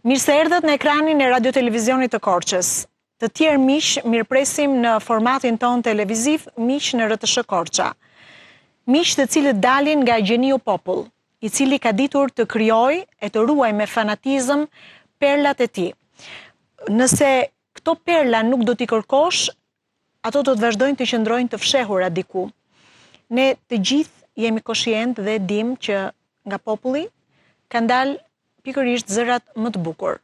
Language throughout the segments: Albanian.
Mirë se erdhët në ekranin e radio-televizionit të Korçës. Të tjerë miq, mirëpresim në formatin ton televiziv Miq në RTS Korça. Miq të cilët dalin nga gjeniu popull, i cili ka ditur të krijojë e të ruajë me fanatizëm perlat e tij. Nëse këto perla nuk do t'i kërkosh, ato do të vazhdojnë të qëndrojnë të fshehura diku. Ne të gjithë jemi koshient dhe dim që nga populli kanë dalë pikërisht zërat më të bukur.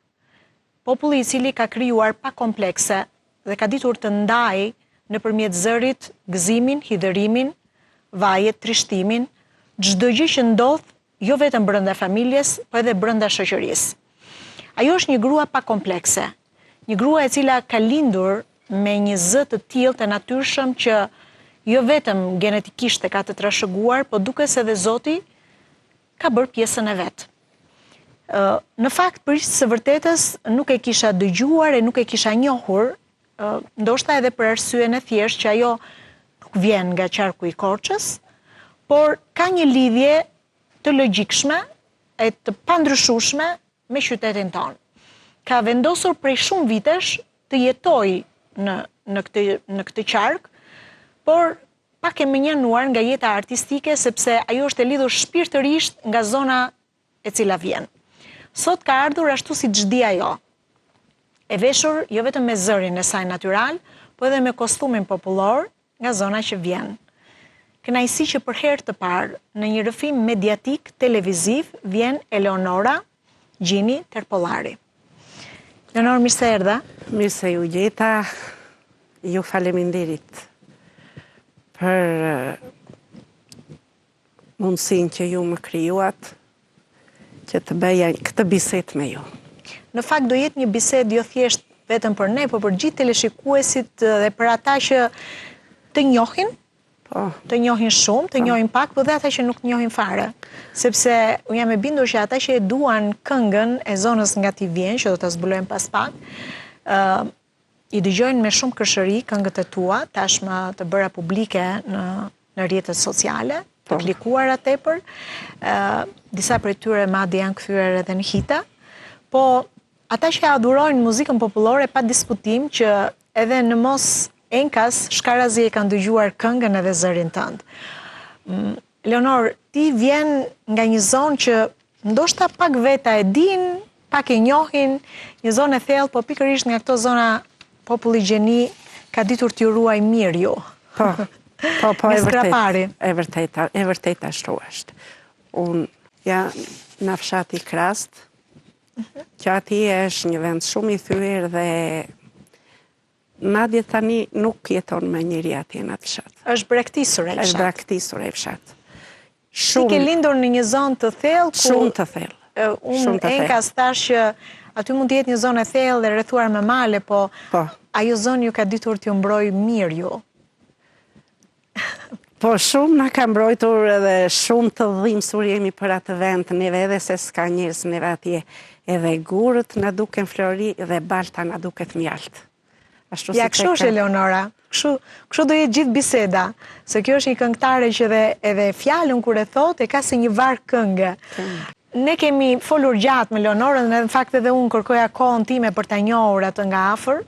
Populli i cili ka krijuar pa komplekse dhe ka ditur të ndajë nëpërmjet zërit gëzimin, hidhërimin, vajet, trishtimin, çdo gjë që ndodh jo vetëm brenda familjes, por edhe brenda shoqërisë. Ajo është një grua pa komplekse, një grua e cila ka lindur me një zë të tillë të natyrshëm që jo vetëm genetikisht e ka të trashëguar, por duke se edhe Zoti ka bërë pjesën e vet. Në fakt, për së vërtetës, nuk e kisha dëgjuar e nuk e kisha njohur, ndoshta edhe për arsyen e thjeshtë që ajo nuk vjen nga qarku i Korçës, por ka një lidhje të logjikshme e të pandryshueshme me qytetin tonë. Ka vendosur prej shumë vitesh të jetojë në këtë qark, por pak e mënjanuar nga jeta artistike sepse ajo është e lidhur shpirtërisht nga zona e cila vjen. Sot ka ardhur ashtu si çdi ajo, e veshur jo vetëm me zërin e saj natyral, po edhe me kostumin popullor nga zona që vjen. Kënaqësi që për herë të parë në një rrëfim mediatik televiziv vjen Eleonora Gjini Terpollari. Eleonor, mirë se erdha. Mirë se ju gjeta, ju faleminderit për mundësinë që ju më krijuat që të bëja këtë bisedë me ju. Në fakt do jetë një bisedë jo thjesht vetëm për ne, por për gjithë teleshikuesit dhe për ata që të njohin, të njohin shumë, të njohin pak, por dhe ata që nuk njohin fare. Sepse unë jam e bindur që ata që e duan këngën e zonës nga ti vjen, që do ta zbulojmë pas pak, i dëgjojnë me shumë kërshëri këngët e tua, tashmë të bëra publike në rrjetet sociale, të klikuara tepër, disa prej tyre madje janë kthyer edhe në hita, po ata që adhurojnë muzikën popullore pa diskutim që edhe në mos enkas shkarazi e kanë dëgjuar këngën edhe zërin tënd. Leonor, ti vjen nga një zonë që ndoshta pak veta e din, pak e njohin, një zonë e thellë, po pikërisht nga këto zona populli gjeni ka ditur t'ju ruaj mirë ju. Po, e vërtet ashtu është. Unë në fshati Krast, që ati është një vend shumë i thyer dhe madje tani nuk jeton me njëri atje në atë fshat. Është braktisur e fshat. Është braktisur e fshat. Ti ke lindur në një zonë të thellë? Shumë të thellë. Unë enkas thash që aty mund të jetë një zonë e thellë dhe rrethuar me male, po ajo zonë ju ka ditur t'ju mbrojë mirë ju. Po shumë na ka mbrojtur edhe shumë të dhimbsur jemi për atë vend, neve edhe se s'ka njerëz neve atje, edhe gurët na duken flori dhe balta na duket mjalt. Ja, kështu është Eleonora, kështu do jetë gjithë biseda, se kjo është një këngëtare që edhe fjalën kur e thot e ka si një varg këngë. Ne kemi folur gjatë me Leonorën dhe në fakt edhe unë kërkoja kohën time për ta njohur atë nga afër.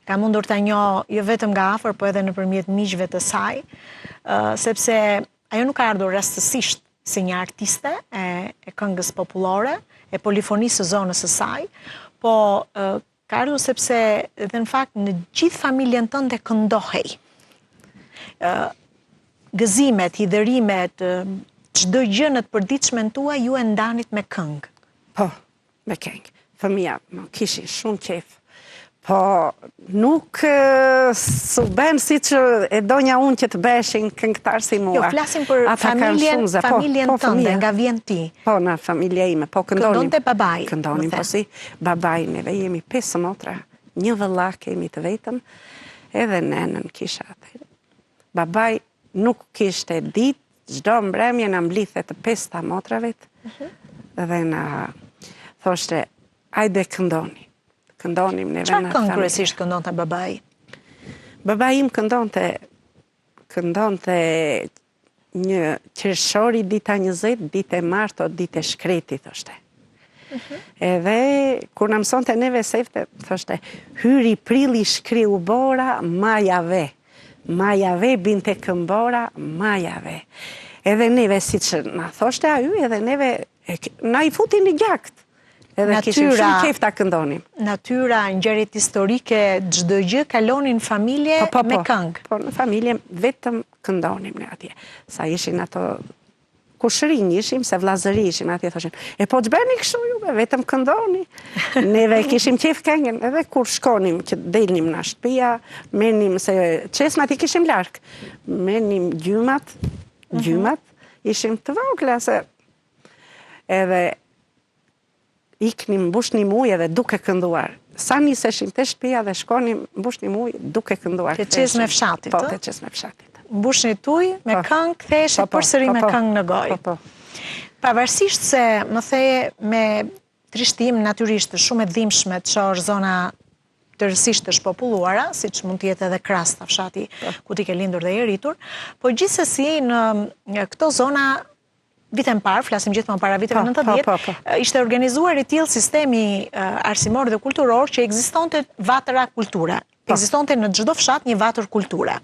Ka mundur ta njoh jo vetëm nga afër, po edhe nëpërmjet miqve të saj, sepse ajo nuk ka ardhur rastësisht si një artiste e këngës popullore, e polifonisë së zonës së saj, po ka ardhur sepse dhe në fakt në gjithë familjen tënde këndohej. Gëzimet, hidhërimet, çdo gjë në të përditshmen tua ju e ndanit me këngë. Po, me këngë. Fëmija kishin shumë qejf. Po nuk su ben si që e donja unë që të beshin këngëtar si mua. Jo, flasim për familjen tënde, nga vjen ti. Po, në familja ime, po këndonim. Këndonte babai. Këndonim, po si babai, neve jemi 5 motra, një vëlla kemi të vetëm, edhe nenën kisha atë. Babai nuk kishte ditë, çdo mbrëmje na mblidhte të 5 motrave, dhe na thoshte, hajde këndoni. Këndonim neve në familje. Çfarë këngë kryesisht këndonte babai? Babai im këndonte një qershori dita 20, ditë e martë o ditë e shkreti, thoshte. Edhe, kur në mëson të neve sefte, thoshte, hyri prilli shkriu bora, majave binte këmbora, majave. Edhe neve, si që në thoshte a ju, edhe neve, na i futin një gjakt. Edhe kishim shumë qef ta këndonim. Natyra, ngjarjet historike, çdo gjë kalonin familje me këngë. Po, në familje vetëm këndonim në atje. Sa ishin ato kushërinj ishim, se vllazëri ishim atje, thoshin, po të bëni kështu juve, vetëm këndoni. Neve kishim qef këngën, edhe kur shkonim, që delnim në shtëpia, merrnim, se çesmat i kishim larg, merrnim gjymat, ishim të vogla, se edhe iknim, mbushnim ujë edhe duke kënduar. Sa niseshim të shtëpia dhe shkonim, mbushnim ujë duke kënduar. Të qesë me fshatit, Po, të qesë me fshatit. Mbushni ujë me këngë, ktheheshe përsëri me këngë në gojë. Pavarësisht se më theje me trishtim natyrisht shumë e dhimbshme që është zona tërësisht të shpopulluara, siç mund të jetë edhe Krasta, fshati ku ti ke lindur dhe je rritur, po gjithsesi në këto zona vitën parë, flasim gjithmonë para viteve 90, ishte organizuar i tillë sistemi arsimor dhe kulturor që ekzistonte vatëra kulture. Ekzistonte në çdo fshat një vatër kulture.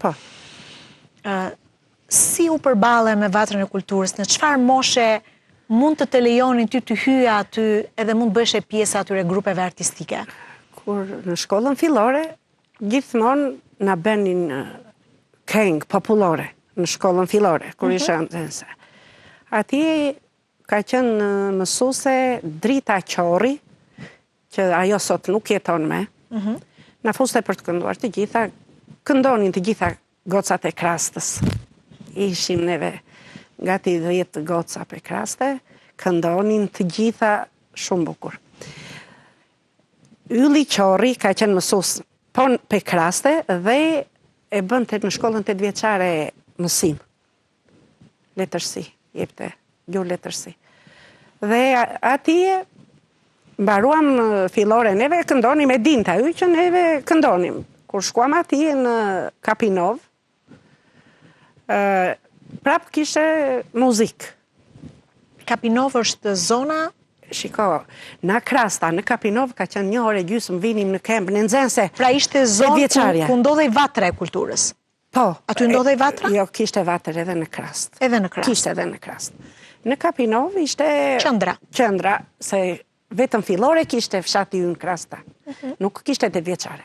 Si u përballe me vatrën e kulturës, në çfarë moshe mund të lejonin ty të hyja aty edhe mund bëheshe pjesë atyre grupeve artistike? Kur në shkollën fillore, gjithmonë na bënin këngë popullore në shkollën fillore, kur isha nxënëse. Ati ka qenë mësuese Drita Qorri, që ajo sot nuk jeton me, na fuste për të kënduar të gjitha, këndonin të gjitha gocat e Krastës. Ishim neve gati 10 goca për Kraste, këndonin të gjitha shumë bukur. Ylli Qorri ka qenë mësues për Kraste dhe e bënte në shkollën 8 vjeçare mësim. Letërsi. Jepte gjurë letërsi. Dhe atje mbaruam fillore, neve këndonim e dinta, ju që neve këndonim. Kur shkuam atje në Kapinov, prap kishe muzik. Kapinov është zona? Shiko, në Krasta, në Kapinov ka qenë 1 orë gjysmë vinim në kempë, në nxënëse. Pra ishte zonë ku ndodhej vatra e kulturës? Po. Aty ndodhej vatra? Jo, kishte vatër edhe në Krast. Edhe në Krast? Kishte edhe në Krast. Në Kapinov ishte qendra, se vetëm fillore kishte fshati ju në Krasta. Nuk kishte 8 vjeçare.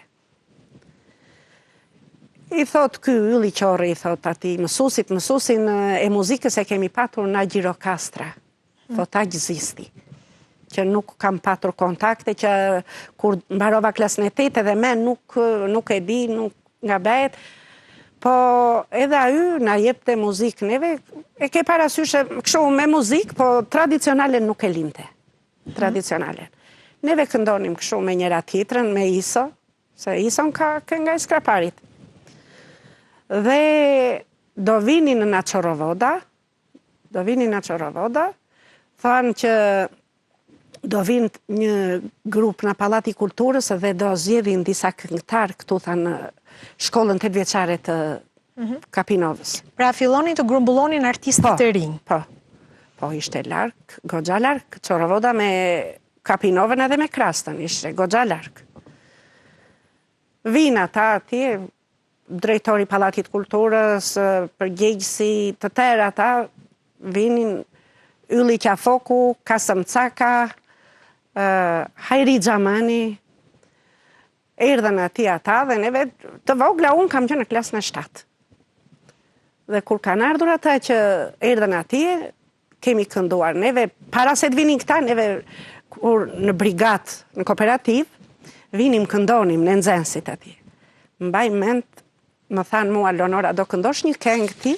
I thot ky Ylli Qorri, i thot ati mësusin e muzikës e kemi patur në Gjirokastra. Thot Agjëzisti. Që nuk kam patur kontakte, që kur mbarova klasën e 8 edhe me nuk e di, nuk nga bëhet. Po edhe ajo na jepte muzikë neve, e ke parasysh kështu me muzikë, po tradicionalen nuk e linte. Tradicionalen. Neve këndonim kështu me njëra tjetrën, me Iso, se Ison ka kënga e Skraparit. Dhe do vinin në Çorovoda, thanë që do vinë një grup në Pallati Kulturës dhe do zgjedhin disa këngëtar këtu thanë shkollën 8 vjeçare të Kapinovës. Pra fillonin të grumbullonin artistët të rinj. Po, ishte larg, goxha larg, Çorovoda me Kapinovën edhe me Krastën, ishte goxha larg. Vinë ata atje, drejtori Pallatit Kulturës, përgjegjësi të tërë ata, vinin Ylli Qafoku, Kasëm Caka, Hajri Xhamani, erdhen ati ata dhe neve të vogla unë kam qenë në klasën e 7. Dhe kur kanë ardhur ata që erdhen ati, kemi kënduar. Neve, para se të vinin këta, neve kur në brigat, në kooperativ, vinim këndonim në nxënësit ati. Mbaj mend, më thanë mua, Lonora, do këndosh një këngë ti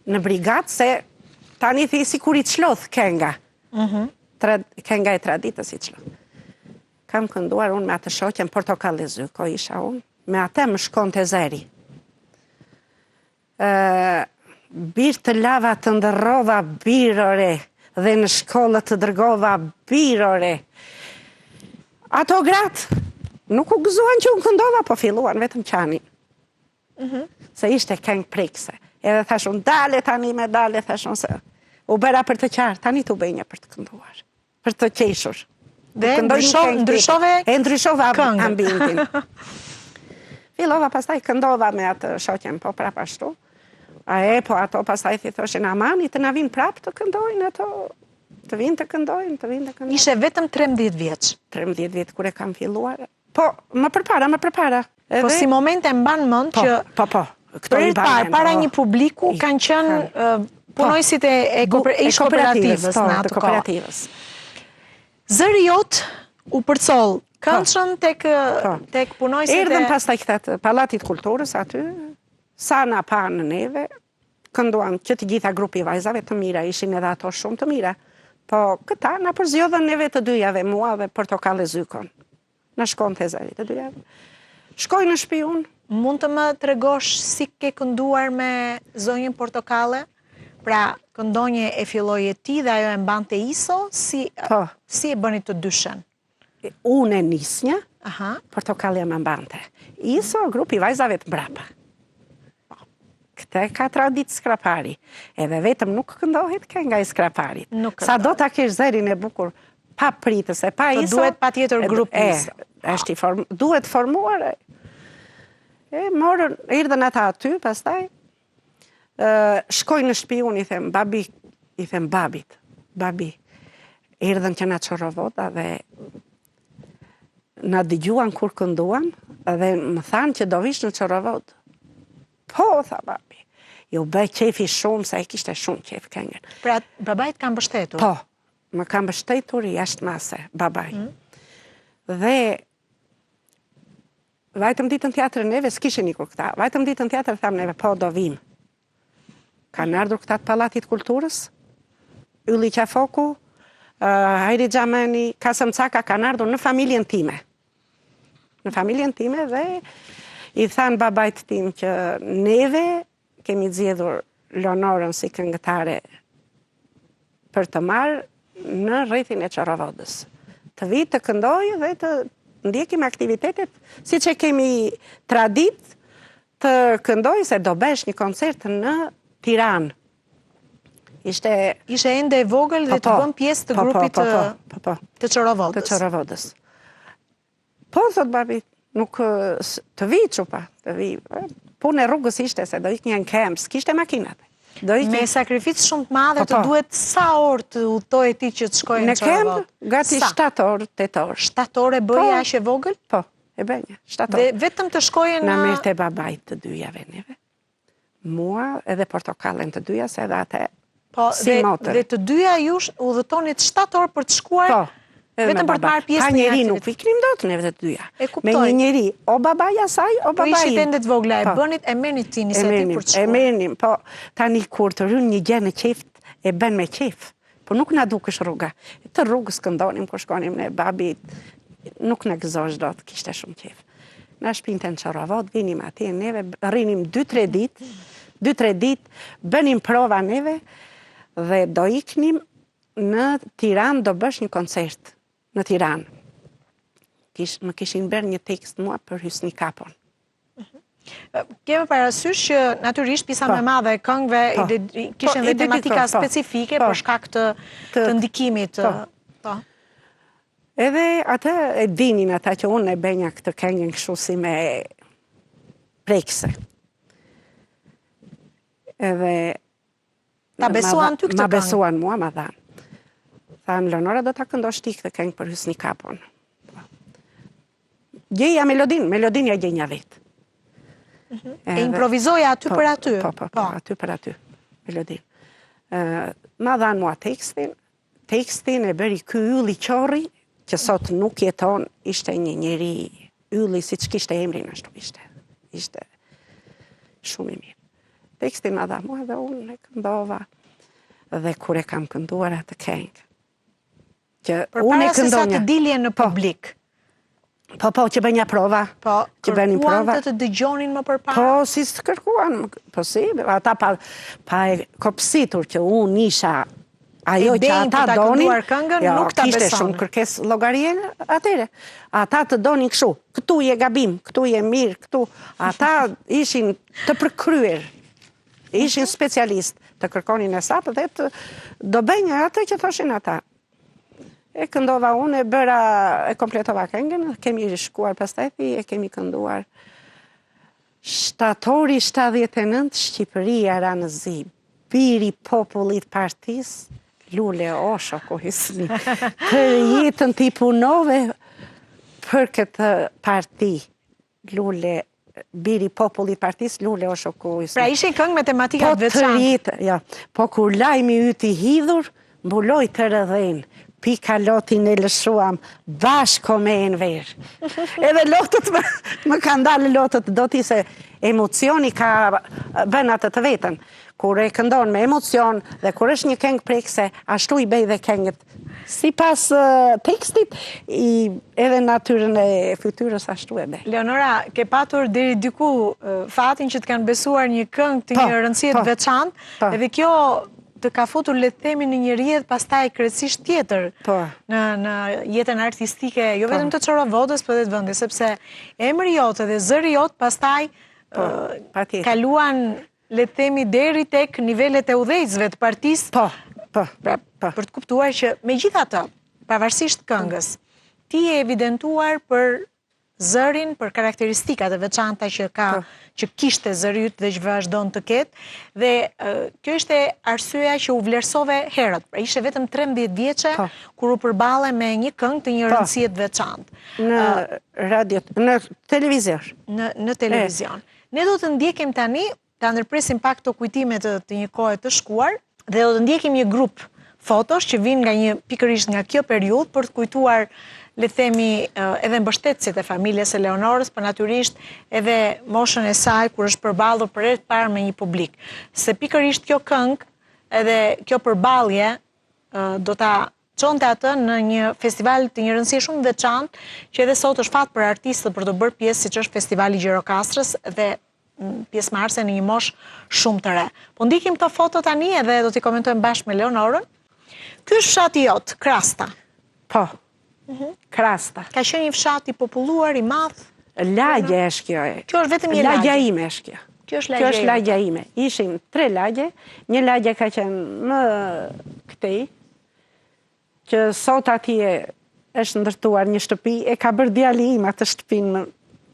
në brigat, se tani thi si kur i çlodh kënga. Kënga e traditës i çlodh. Kam kënduar unë me atë shoqen Portokalli Zyko, isha unë, me atë më shkon të zeri. Birë të lava të ndërrova birore, dhe në shkollët të dërgova birore. Ato gratë, nuk u gëzuan që unë këndova, po filluan vetëm qani. Se ishte këngë prekse. Edhe thashun, dale tani me dale, thashun se u bëra për të qartë, tani të bëjnja për të kënduar. për të qeshur. Dhe ndryshove ambientin. Fillova pastaj këndova me atë shoqen, po prap ashtu. Po ato pastaj thoshin amani të na vinë prap të këndojnë ato, të vinë të këndojnë. Ishe vetëm 13 vjeç. 13 vjeç kur e kam filluar. Po, më përpara. Po si momente mban mend që Po. Për para një publiku kanë qenë punojësit e kooperativës në atë kohë. Zëri jot u përcoll këndshën tek punojësit e... Erdhën pastaj këta Pallatit Kulturës aty, sa na panë neve, kënduan që të gjitha grupi vajzave të mira, ishin edhe ato shumë të mira. Po këta na përzjodhën neve të dyjave, mua dhe Portokale Zykon. Na shkonte zëri të dyjave. Shkoj në shtëpi unë. Mund të më tregosh si ke kënduar me zonjën Portokale? Pra, këndonje e filloje ti dhe ajo e mbante Iso, si e bëni të dyshen? Unë e nisnja, Portokalja më mbante. Iso, grupi vajzave të mbrapa. Këte ka tradit skrapari. Edhe vetëm nuk këndohet kënga i skraparit. Sa do ta kesh zërin e bukur pa pritës e pa Iso... Duhet pa tjetër grup Iso. Duhet formuar... Erdhën ata aty, pastaj, shkoj në shtëpi unë, i them babit, babi, erdhën që na çorovota dhe na dëgjuan kur kënduam, dhe më thanë që do vish në çorovot. Po, tha babi, ju bëj qefi shumë, sa e kishte shumë qef këngën. Pra, babajt kanë mbështetur? Po, më kanë mbështetur jashtë mase, babaj. Dhe vajtëm ditën teatër neve, s'kishin ikur këta. Vajtëm ditën teatër, thamë neve, po, do vim. Kanë ardhur këta të Pallatit Kulturës, Ylli Qafoku, Hajri Xhamani, Kasëm Caka, kanë ardhur në familjen time. Në familjen time dhe i thanë babajt tim që neve kemi zgjedhur Leonorën si këngëtare për të marrë në rrethin e Çoravodës. Të vi të këndojë dhe të ndjekim aktivitetet, si që kemi tradit të këndoj se do besh një koncert në Tiranë. Ishe ende e vogël dhe të bëm pjesë të grupit të Çoravodës. Të Çoravodës. Po, thot babi, nuk të vi qupa, të vi. Punë e rrugës ishte se do ikë një në kemë, s'kishte makinat. Me sakrificë shumë të madhe të duhet sa orë të udhtoj ti që të shkojë në Çoravod? Në kemë, gati 7 orë, 8 orë. 7 orë e bëja aq e vogël? Po, e bënja, 7 orë. Dhe vetëm të shkojë në... Na merrte babait të dyjave neve. Mua edhe Portokalen të dyja, se edhe atë si motër. Dhe të dyja jush udhëtonit 7 orë për të shkuar? Po. Vetëm për të marrë pjesë në një njeri nuk vikrim dot neve të dyja. Me një njeri, o babaja saj, o babaja. Po ishit ende të vogla, e bënit, e menit ti iniciativë për të shkuar. E menim, po tani kur të rrën një gjë në qeft, e bën me qef. Po nuk na dukesh rruga. Të rrugës këndonim kur shkonim ne, babi nuk na gëzosh dot, kishte shumë qef. Na shpinte në Çoravod, vinim atje neve, rrinim 2-3 ditë, bënim prova neve dhe do iknim në Tiranë, do bësh një koncert në Tiranë. Më kishin bërë një tekst mua për Hysni Kapon. Kemi parasysh që natyrisht pisa me madhe e këngëve kishin dhe tematika specifike për shkak të ndikimit. Edhe ata e dinin ata që unë e benja këtë këngën kështu si me prekse. Edhe ta besuan ty këtë këngë? Ma besuan mua, ma dhanë. Thanë, Leonora do ta këndosh ti këtë këngë për Hysni Kapon. Gjeja melodin ja gjenja vetë. E improvizoja aty për aty? Po, aty për aty, melodin. Ma dhanë mua tekstin e bëri ky Ylli Qorri, që sot nuk jeton, ishte një njeri Ylli, si që kishte emrin ashtu ishte. Ishte shumë i mirë. Tekstin ma dha mua dhe unë e këndova. Dhe kur e kam kënduar atë këngë, për para se sa të dilje në publik. Po, që bënja prova. Po, kërkuan të dëgjonin më përpara? Po, si së kërkuan, po si, ata pa e kopsitur që unë isha ajo që ata donin, kishte shumë kërkes llogarie atere. Ata të donin kështu, këtu je gabim, këtu je mirë, këtu. Ata ishin të përkryer, ishin specialist të kërkonin e satë dhe do bëjnë atë që thoshin ata. E këndova unë, e kompletova këngën, kemi shkuar pastaj e kemi kënduar Shtatori 79, Shqipëria Ranëzi, biri popullit partis, Lule Osho Kohisni, për jetën t'i punove për këtë parti, Lule, biri popullit partis, Lule Osho Kohisni. Pra ishin këngë me tematikat veçantë. Ja, po kur lajmi yti hidhur, mbuloj të rëdhen, pika lotin e lëshuam, bashko me enver. Edhe lotët më kanë dalë lotët, do t'i se emocioni ka bën atë të vetën. Kur e këndon me emocion dhe kur është një këngë prekse, ashtu i bej dhe këngët. Si pas tekstit, edhe natyrën e fytyrës ashtu e bej. Leonora, ke patur deri diku fatin që të kanë besuar një këngë të një rëndësie të veçantë, edhe kjo të ka futur le të themi në një rrjedhë pastaj krejtësisht tjetër në jetën artistike, jo vetëm të Çoravodës, por edhe të vendit, sepse emri jote dhe zëri jot pastaj kaluan le të themi deri tek nivelet e udhëheqësve të partisë. Për të kuptuar që megjithatë, pavarësisht këngës, ti je evidentuar për zërin, për karakteristikat e veçanta që kishte zëri yt dhe që vazhdon të ketë, dhe kjo ishte arsyeja që u vlerësove herët. Pra ishe vetëm 13 vjeçe kur u përballe me një këngë të një rëndësie të veçantë. Në radio, në televizion. Në televizion. Ne do të ndjekim tani, ta ndërpresim pak të kujtimet të një kohe të shkuar, dhe do të ndjekim një grup fotosh që vinë nga një pikërisht nga kjo periudhë për të kujtuar, le themi, edhe mbështetësit e familjes e Leonorës, për natyrisht edhe moshën e saj kur është përballur për herë të parë me një publik. Se pikërisht kjo këngë edhe kjo përballje do ta çonte atë në një festival të një rëndësie shumë veçantë, që edhe sot është fat për artistët për të bërë pjesë, siç është Festivali Gjirokastrës dhe pjesëmarrëse në një moshë shumë të re. Po ndikim këto foto tani edhe do t'i komentojmë bashkë me Leonorën. Ky është fshati jot, Krasta. Po. Krasta. Ka qenë një fshat i populluar, i madh. Lagje është kjo. Kjo është vetëm një lagje. Lagja ime është kjo. Kjo është lagja ime. Ishim 3 lagje. Një lagje ka qenë më këtej, që sot atje është ndërtuar një shtëpi, e ka bërë djali im atë shtëpinë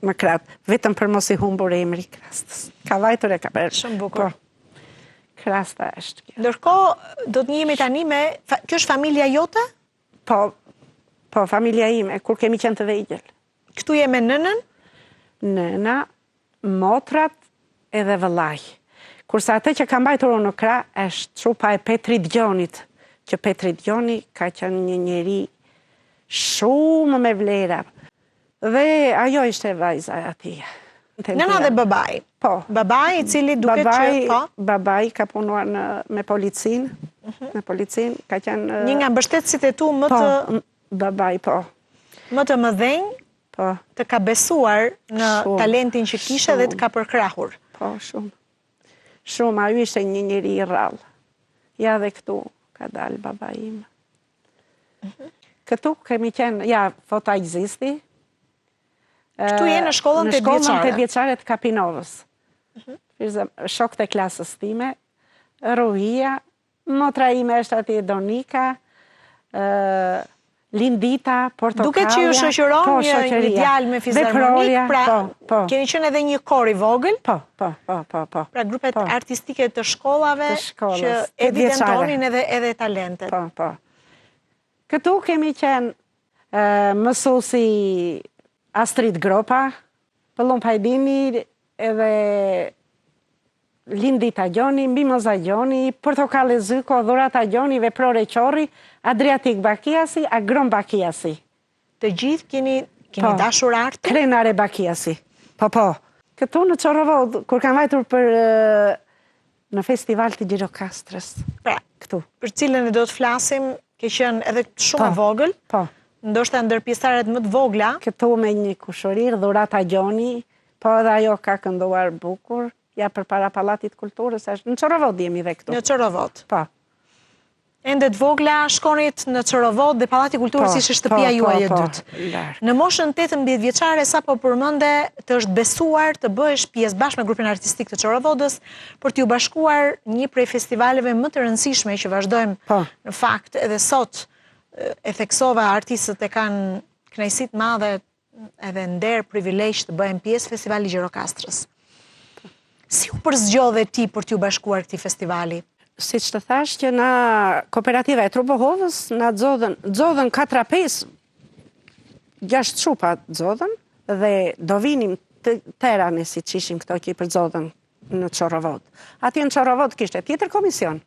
më kratë, vetëm për mos i humbur emri Krastës. Ka vajtur e ka bërë. Shumë bukur. Krasta është kjo. Ndërkohë, do të njihemi tani me... Kjo është familja jote? Po, familja ime, kur kemi qenë të vegjël. Këtu je me nënën? Nëna, motrat edhe vëllaj. Kurse atë që ka mbajtur unë në krah, është trupa e Petrit Gjonit, që Petri Gjoni ka qenë një njeri shumë me vlera. Dhe ajo ishte vajza atij. Nëna dhe babai. Po. Babai i cili duket që po. Babai ka punuar me policinë. Me policinë ka qenë një nga mbështetësit e tu më të babai, po. Më të mëdhenj, po. Të ka besuar në talentin që kishe dhe të ka përkrahur. Po, shumë. Shumë, ajo ishte një njeri i rrallë. Ja dhe këtu ka dalë babai im. Këtu kemi qenë, ja, foto ekzisti. Këtu je në shkollën 8 vjeçare. Në shkollën 8 vjeçare të Kapinovës. Shokët e klasës time, Ruhia, motra ime është ati Donika, Lindita, Portokallia. Duke që ju shoqëron një djalë me fizharmonik, pra keni qenë edhe një kor i vogël? Po. Pra grupet artistike të shkollave që evidentonin edhe talentet. Po. Këtu kemi qenë mësuesi Astrid Gropa, Pëllon Pajdini, edhe Lindita Gjoni, Mimoza Gjoni, Portokalle Zyko, Dhurata Gjoni, Veprore Qorri, Adriatik Bakiasi, Agron Bakiasi. Të gjithë keni dashur art? Krenare Bakiasi. Po. Këtu në Çoravod, kur kam vajtur për në festival të Gjirokastrës. Pra, këtu. Për cilën e do të flasim, ke qenë edhe shumë e vogël? Po. Ndoshta ndër pjesëtarët më të vogla. Këtu me një kushurir, Dhurata Gjoni, po edhe ajo ka kënduar bukur, ja për para Pallatit Kulturës, në Çoravod jemi dhe këtu. Në Çoravod. Po. Ende të vogla shkonit në Çoravod dhe Pallati Kulturës ishte shtëpia juaj e dytë. Në moshën 18 vjeçare sapo përmende të është besuar të bëhesh pjesë bashkë me grupin artistik të Çoravodës për t'ju bashkuar një prej festivaleve më të rëndësishme që vazhdojmë në fakt edhe sot e theksova, artistët e kanë kënaqësi të madhe edhe nder privilegj të bëhen pjesë Festivali Gjirokastrës. Si u përzgjodhe ti për t'ju bashkuar këtij festivali? Siç të thash që na kooperativa e Trupohovës na xodhen 4-5 6 trupa xodhen dhe do vinim Terani si që ishim këto që i përzodhen në Çorovod. Atje në Çorovod kishte tjetër komision.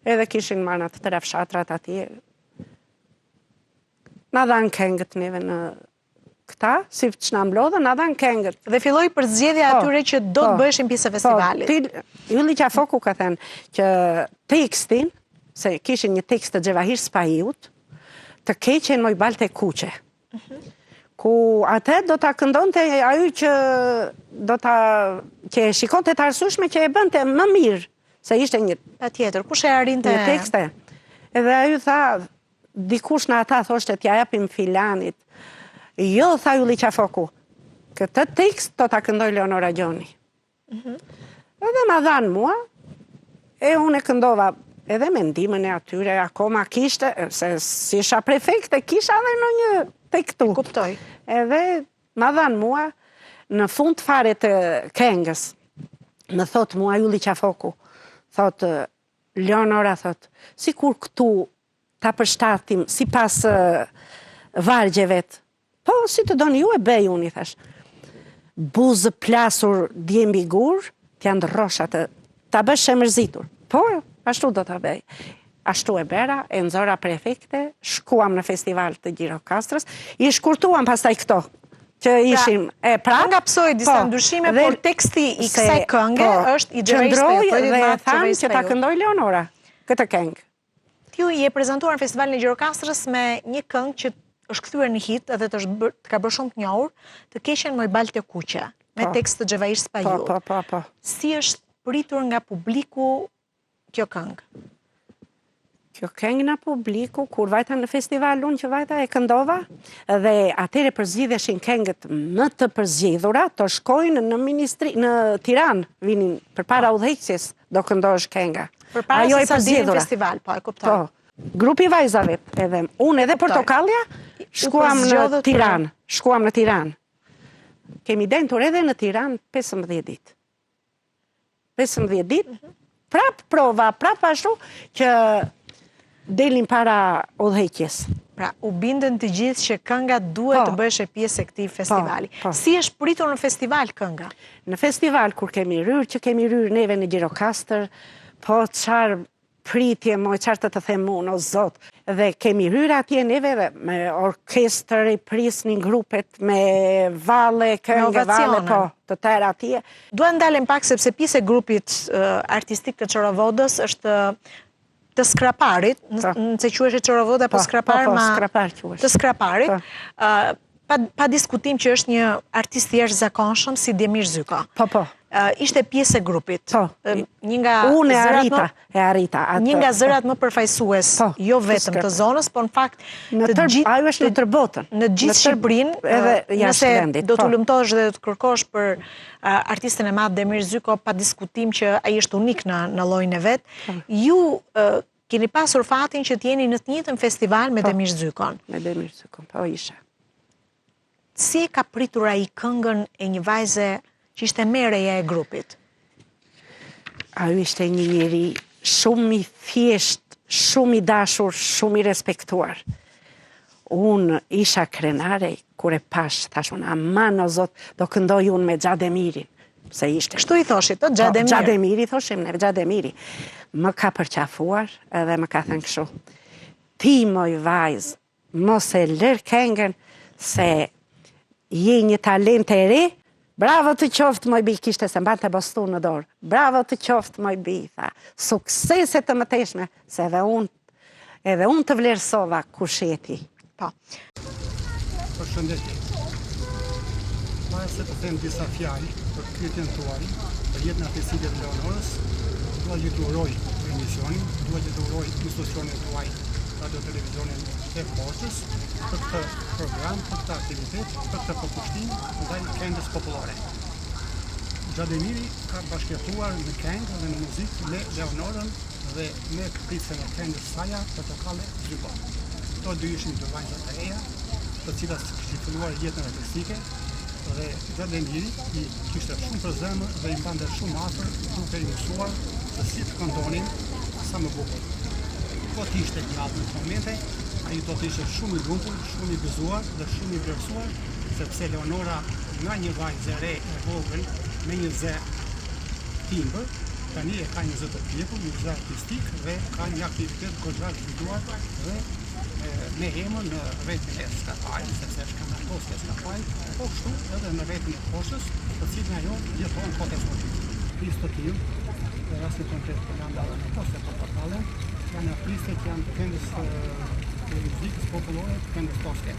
Edhe kishin marrë të tëra fshatrat atje. Na dhanë këngët neve në këta, si që na mblodhen, na dhanë këngët. Dhe filloi përzgjedhja atyre që do të bëheshin pjesë e festivalit. Ylli Qafoku ka thënë që tekstin, se kishin një tekst të Xhevahir Spahiut, të keqen moj balte kuqe. Ku atë do ta këndonte ajo që që shikonte të arsyeshme që e bënte më mirë, se ishte një patjetër, kush e arrinte një tekste. Edhe ajo tha, dikush në ata thoshte t'ja japim filanit. Jo, tha Ylli Qafoku, këtë tekst do ta këndoj Leonora Gjoni. Edhe ma dhanë mua, e unë e këndova edhe me ndihmën e atyre, akoma kishte, se si isha prefekte, kisha edhe në një tekstu. Kuptoj. Edhe ma dhanë mua, në fund fare të këngës, më thot mua Ylli Qafoku, thot, Leonora, thot, sikur këtu ta përshtatim si pas vargjevet, po, si të doni ju e bej unë, i thash. Buzë plasur djembi gur, t'ja ndërrosh atë, ta bësh e mërzitur. Po, ashtu do t'a bej. Ashtu e bera, e nxora prefekte, shkuam në festival të Gjirokastrës, i shkurtuam pastaj këto, që ishim nga psoj disa ndryshime, por teksti i kësaj kënge është i Xhevahir Spahiut dhe thamë që ta këndoj Leonora, këtë këngë. Ju i e prezentuar në festivalin e Gjirokastrës me një këngë që është kthyer në hit edhe të ka bërë shumë të njohur, të keqen moj balte kuqe, me tekst të Xhevahir Spahiut. Po. Si është pritur nga publiku kjo këngë? Kjo këngë nga publiku, kur vajta në festival unë që vajta e këndova, dhe atere përzgjidheshin këngët më të përzgjidhura, të shkojnë në ministri, në Tiranë, vinin për para udhëheqjes do këndosh kënga. Për para se sa dilin festival, po, e kuptoj. Po, grupi vajzave, edhe unë edhe Portokallja, shkuam në Tiranë. Kemi dentur edhe në Tiranë 15 ditë. 15 ditë, prap prova, prap ashtu, që delin para udhëheqjes. Pra, u bindën të gjithë që kënga duhet të bëheshe pjesë e këtij festivali. Si është pritur në festival kënga? Në festival, kur kemi rrë neve në Gjirokastër, po qarë pritje, moj qarë të them unë, o Zot. Dhe kemi rrë atje neve dhe me orkestër, i prisnin grupet, me valle, këngë, valle, po, të tërë atje. Dua ndalem pak, sepse pjesë e grupit artistik të Çorovodës është të Skraparit, nëse quhesh e Çorovod apo Skrapar, të Skraparit, pa diskutim që është një artist jashtëzakonshëm si Demir Zyko. Po. Ishte pjesë e grupit. Unë e arrita. Një nga zërat më përfaqësues, jo vetëm të zonës, por në fakt ajo është në tërë botën. Në gjithë Shqipërinë, nëse do të lumtohesh dhe të kërkosh për artistin e madh Demir Zyko, pa diskutim që ai është unik në llojin e vet. Ju keni pasur fatin që t'jeni në të njëjtën festival me Demir Zykon. Me Demir Zykon, po isha. Si e ka pritur ai këngën e një vajze që ishte mereja e grupit? Ajo ishte një njeri shumë i thjesht, shumë i dashur, shumë i respektuar. Unë isha krenare, kur e pash, thash unë, aman o Zot, do këndoj unë me Xhademirin. Se ishte. Kështu i thoshit, të Xhademir? Xhademiri, thoshim ne, Xhademiri. Më ka përqafuar edhe më ka thënë kështu. Ti, moj vajz, mos e lër këngën, se je një talent e re, bravo të qoftë, moj bi, kishte se mbante bastun në dorë. Bravo të qoftë, moj bi, tha. Sukseset të mëtejshme, se edhe unë të vlerësova kush je ti. Po. Përshëndetje. Para se të them disa fjalë për pyetjen tuaj, për jetën artistike të Leonorës, dua që të uroj emisionin, dua që të uroj institucionin tuaj radio televizionin e Korçës për këtë program, për këtë aktivitet, për këtë përkushtim ndaj këngës popullore. Xhademiri ka bashkëtuar në këngë dhe në muzikë me Leonorën dhe me pritsen e kendës saja portokale Zyko. Këto dy ishin dy vajza të reja, të cilat kishin filluar jetën artistike dhe Demiri i kishte shumë për zemër dhe i mbante shumë afër duke i mësuar se si të këndonin sa më bukur. Po të ishte gjallë në momente, ai do të ishte shumë i lumtur, shumë i gëzuar dhe shumë i vlerësuar, sepse Leonora nga një vajzë e re e vogël me një zë timbër, tani e ka një zë të pjekur, një zë artistik dhe ka një aktivitet goxha të zhvilluar dhe me emër në rrethin e Skapaj, sepse është kanatoske Skapaj, po kështu edhe në rrethin e Koshës, të cilin ajo jeton kot e fundit. Pjesë të tillë, dhe rastin konkret për janë dalë në poste portokale, janë artistët janë të këndës të muzikës popullore, të këndës toske.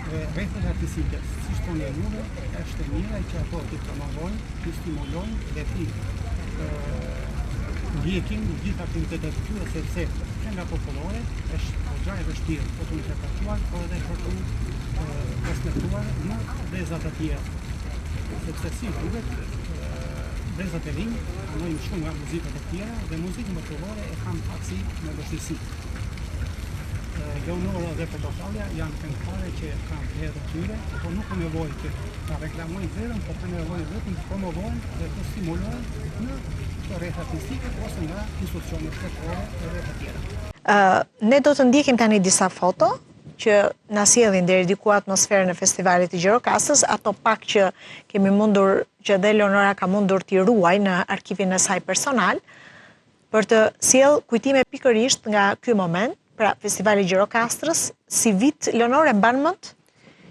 Dhe rrethet artistike, si shtoni e juve, është e mira që ato të promovojnë, të stimulojnë dhe të ndjekin gjithë aktivitetet të tyre, sepse kënga popullore është goxha e vështirë për të interpretuar, por edhe për të transmetuar në brezat e tjera. Sepse si duket, brezat e rinj anojnë shumë nga muzikat e tjera dhe muzikën popullore e kanë paksi me vështirësi. Leonora dhe Portokalja janë këngëtare që kanë herë të tyre, por nuk ka nevojë që ta reklamojnë verën, por ka nevojë vetëm të promovojnë dhe të stimulojnë në rreth artistike ose nga institucionet shtetërore edhe të tjera. Ne do të ndjekim tani disa foto që na sjellin deri diku atmosferën e festivalit të Gjirokastrës, ato pak që kemi mundur, që dhe Leonora ka mundur t'i ruaj në arkivin e saj personal, për të sjell kujtime pikërisht nga ky moment, pra festivali Gjirokastrës, si vit Leonora e mban mend?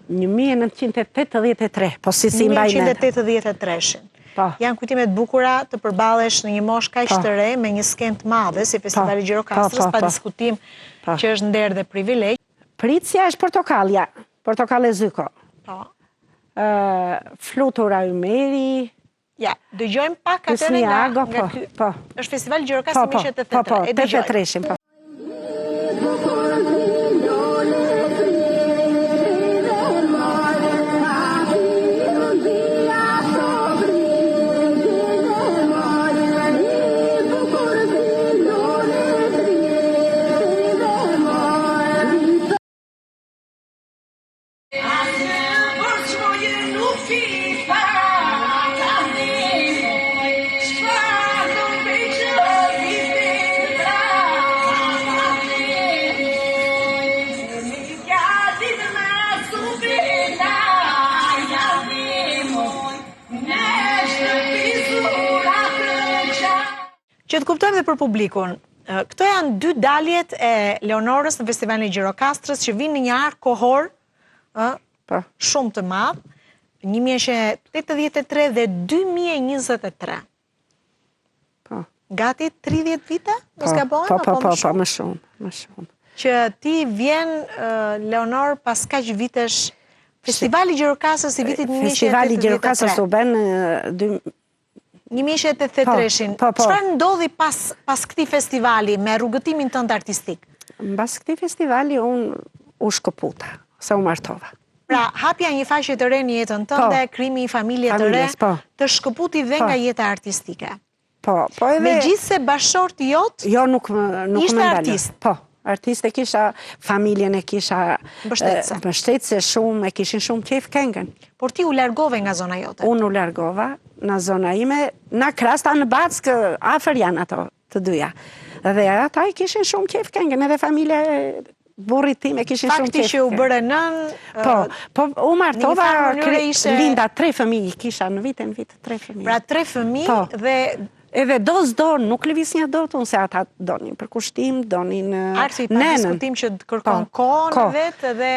1983, po si mbaj mend. 1983-shin. Janë kujtime të bukura të përballesh në një moshë kaq të re me një skenë të madhe si festivali Gjirokastrës, pa diskutim që është nder dhe privilegj. Pritësia është Portokalja, Portokale Zyko. Flutura Ymeri. Ja, dëgjojmë pak atëre nga ky. Është festivali Gjirokastrës 1983. E dëgjojmë. Që të kuptojmë dhe për publikun, këto janë dy daljet e Leonorës në festivalin e Gjirokastrës që vinë në një ark kohor shumë të madh, 1983 dhe 2023. Gati 30 vite? Mos gabojmë apo më shumë? Më shumë. Që ti vjen Leonor pas kaq vitesh festivali Gjirokastrës i vitit 1983. Festivali Gjirokastrës u bën 1983-shin. Çfarë ndodhi pas këtij festivali me rrugëtimin tënd artistik? Mbas këtij festivali unë u shkëputa, se u martova. Pra, hapja një faqe të re në jetën tënde, krimi një familje të re, të shkëputi dhe nga jeta artistike. Megjithse bashorti jot ishte artist. Po, artist e kisha, familjen e kisha mbështetëse shumë, e kishin shumë qejf këngën. Por ti u largove nga zona jote? Unë u largova në zona ime, në Krasta, në Backë, afer janë ato të dyja. Dhe ata i kishin shumë qejf këngën, edhe familja burrit tim e kishin shumë qejf. Fakti që u bëre nën... Po, u martova, linda 3 fëmijë, kisha në vit 3 fëmijë. Pra 3 fëmijë dhe... Edhe do s'do, nuk lëviz një do të unë se ata donin për kushtim, donin nenën. Arsi pa diskutim që kërkon kohën vetë dhe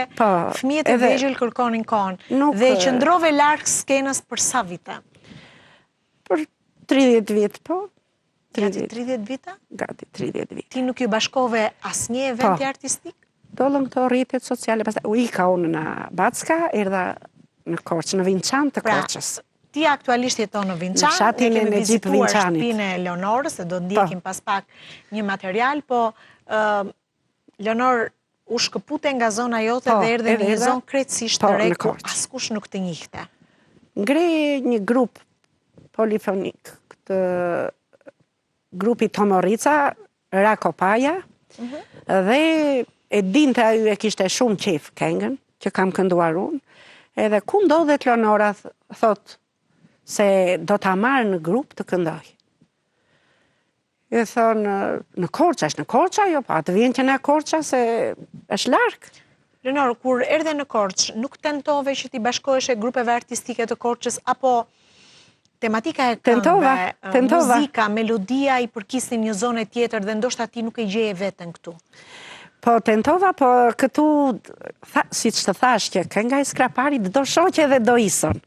fëmijët e vegjël kërkonin kohën. Dhe qëndrove larg skenës për sa vite? Për 30 vjet, po. Gati 30 vite? Gati 30 vite. Ti nuk ju bashkove asnjë eventi artistik? Dollëm këto rrjetet sociale, u ika unë në Backa, erdha në Korçë, në Vinçan të Korçës. Ti aktualisht jeton në Vinçan, ne kemi vizituar shtëpinë e Leonorës, se do ndjekim pas pak një material, po Leonor u shkëpute nga zona jote dhe erdhe në një zonë krejtësisht të re, ku askush nuk të njihte. Ngre një grup polifonik, grupi Tomorica, Rakopaja, dhe e dinte ajo e kishte shumë qef këngën, që kam kënduar unë, edhe ku ndodhet Leonora, thot, se do ta marrë në grup të këndoj. E thonë, në Korça, është në Korça, jo, pa, të vjen që në Korça, se është larkë. Leonor, kur erdhe në Korçë, nuk tentove që ti bashkohesh e grupeve artistike të Korçës, apo tematika e këngëve, muzika, melodia i përkisin një zonë tjetër dhe ndoshta ti nuk e gjeje veten këtu? Po, tentova, po këtu, si që të thash që kënga i Skraparit do shoqe dhe do ison.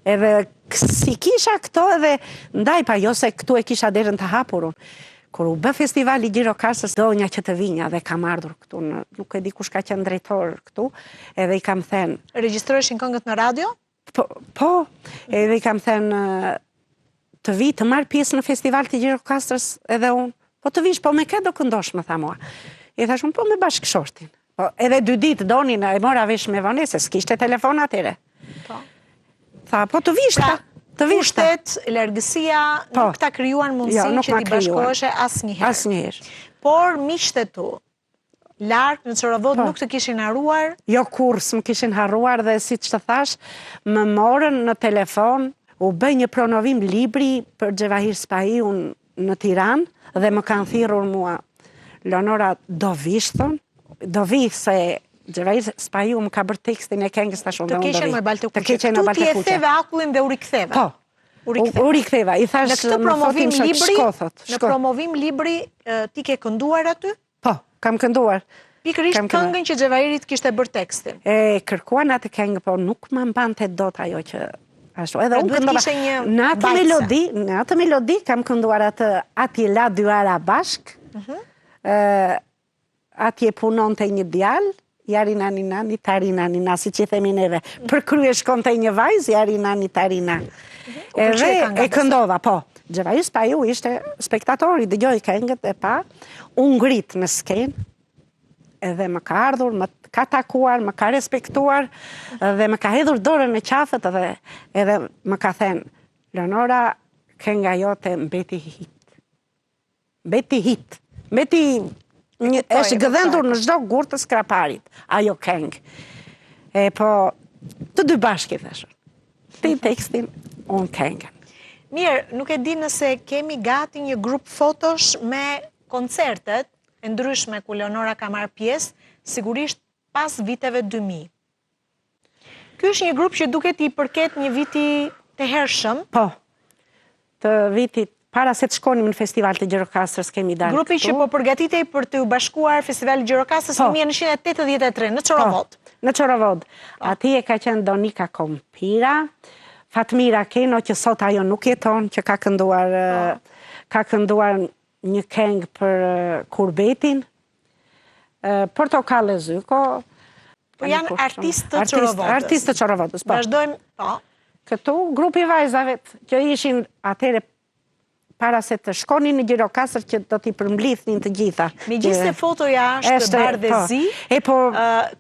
Edhe si kisha këto edhe ndaj pa jo se këtu e kisha derën të hapurun. Kur u bë festivali Gjirokastër, donja që të vinja dhe kam ardhur këtu, nuk e di kush ka qenë drejtor këtu, edhe i kam thënë. Regjistroheshin këngët në radio? Po, edhe i kam thënë të vi të marr pjesë në festival të Gjirokastrës edhe unë. Po të vish, po me ke do këndosh, më tha mua. I thash unë, po me bashkëshortin. Po, edhe 2 ditë donin e mora vesh me vonë, se s'kishte telefon atyre. Po. Tha, po të vishta. Kushtet, largësia, nuk ta krijuan mundësinë që ti bashkoheshe asnjëherë. Asnjëherë. Por miqtë tu, larg në Çoravod nuk të kishin harruar? Jo kur, s'më kishin harruar dhe si që të thash, më morën në telefon, u bëj një pronovim libri për Xhevahir Spahiun në Tiranë dhe më kanë thirrur mua. Leonora, do vish thon? Do vi se Xhevahir Spahiu më ka bërë tekstin e këngës tash unë. Të keqen më Baltë Kuqe. Tu ti e theve akullin dhe u riktheve. Po. U riktheva. I thash në këtë promovim libri, në promovim libri ti ke kënduar aty? Po, kam kënduar. Pikërisht këngën që Xhevahirit kishte bërë tekstin. E kërkuan atë këngë, po nuk më mbante dot ajo që ashtu. Edhe unë këndova në atë melodi kam kënduar atë Atje la dy ara bashk. Atje punonte një djalë. Jari nani nani, tari nani nani, si që themi neve. Për krye shkonte një vajzë, jari nani, tari nani. Edhe e këndova, po. Xhevahir Spahiu ishte spektatori, dëgjoj këngët e pa, unë ngrit në skenë, edhe më ka ardhur, më ka takuar, më ka respektuar, dhe më ka hedhur dorën në qafët, edhe më ka thënë, Leonora, kënga jote mbeti hit. Mbeti hit. Mbeti është gëdhendur në çdo gur të Skraparit, ajo këngë. Po, të dy bashkë i thashë. Ti tekstin, unë këngën. Mirë, nuk e di nëse kemi gati një grup fotosh me koncertet e ndryshme ku Leonora ka marrë pjesë, sigurisht pas viteve 2000. Ky është një grup që duket i përket një viti të hershëm. Po, të vitit para se të shkonim në festival të Gjirokastrës kemi dalë këtu. Grupi që po përgatitej për të bashkuar festivalit Gjirokastrës në 1983 në Çoravod. Në Çoravod. Atje ka qenë Donika Kompira, Fatmira Keno, që sot ajo nuk jeton, që ka kënduar një këngë për Kurbetin, Portokale Zyko. Po janë artistë të Çoravodës. Artistë të Çoravodës, po. Vazhdojmë, po. Këtu grupi vajzave që ishin atere para se të shkonin në Gjirokastër që do t'i përmblithnin të gjitha. Megjithëse fotoja është bardhëzi,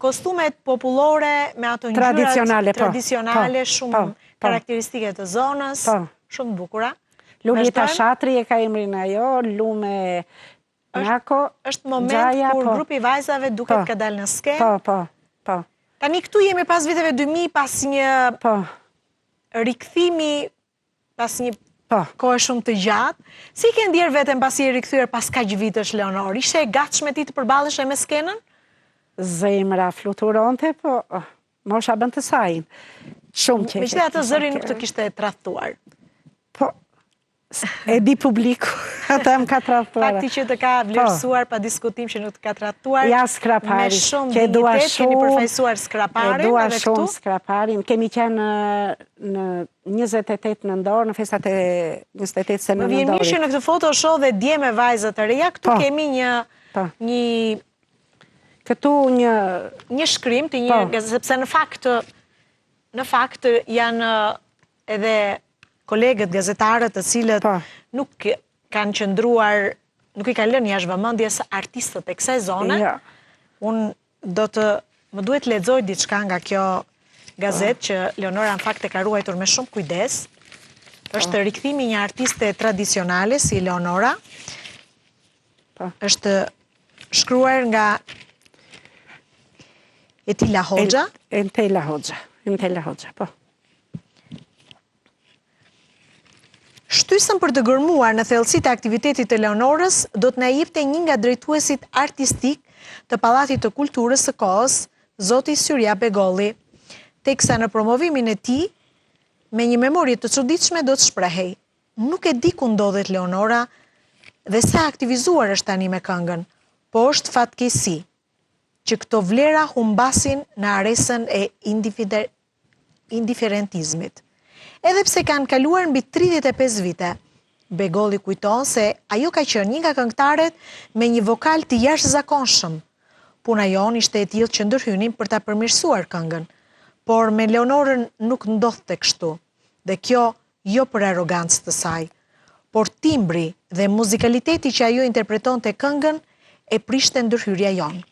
kostumet popullore me ato ngjyrat tradicionale, shumë karakteristike të zonës, shumë bukura. Lumita Shatri e ka emrin ajo, Lume Nako. Është moment kur grupi vajzave duket ka dalë në skenë. Po. Tani këtu jemi pas viteve 2000, pas një rikthimi, pas një kohë shumë të gjatë. Si ke ndjerë veten pasi e rikthyer pas kaq vitesh, Leonor? Ishte e gatshme ti të përballesh me skenën? Zemra fluturonte, po mosha bën të sajin. Shumë qefe. Megjithatë atë zëri nuk të kishte tradhtuar. Po, e di publiku, ata më ka tradhtuar. Fakti që të ka vlerësuar pa diskutim që nuk të ka tradhtuar. Ja Skrapari, me shumë dignitet keni përfaqësuar Skraparin. E dua shumë Skraparin. Kemi qenë në 28 nëntor, në festat e 28 se në nëndorit. Më vjen mirë që në këtë foto shoh dhe dje me vajzat e reja, këtu kemi një shkrim të një gazetë, sepse në fakt janë edhe kolegët gazetarët të cilët nuk kanë qëndruar, nuk i kanë lënë jashtë vëmendjes artistët e kësaj zone. Unë më duhet lexoj diçka nga kjo gazetë që Leonora në fakt e ka ruajtur me shumë kujdes. Është rikthimi një artiste tradicionale si Leonora. është shkruar nga Etila Hoxha. Entela Hoxha, po. Shtysën për të gërmuar në thellësitë e aktivitetit të Leonorës do të na jepte një nga drejtuesit artistik të Pallatit të Kulturës së kohës, zoti Syria Begolli, teksa në promovimin e tij me një memorie të çuditshme do të shprehej: "Nuk e di ku ndodhet Leonora dhe sa aktivizuar është tani me këngën, po është fatkeqësi që këto vlera humbasin në aresën e indiferentizmit. Edhe pse kanë kaluar mbi 35 vite, Begolli kujton se ajo ka qenë një nga këngëtaret me një vokal të jashtëzakonshëm. Puna jon ishte e tillë që ndërhynin për ta përmirësuar këngën, por me Leonorën nuk ndodhte kështu. Dhe kjo jo për arrogancë të saj, por timbri dhe muzikaliteti që ajo interpretonte këngën e prishte ndërhyrja jon."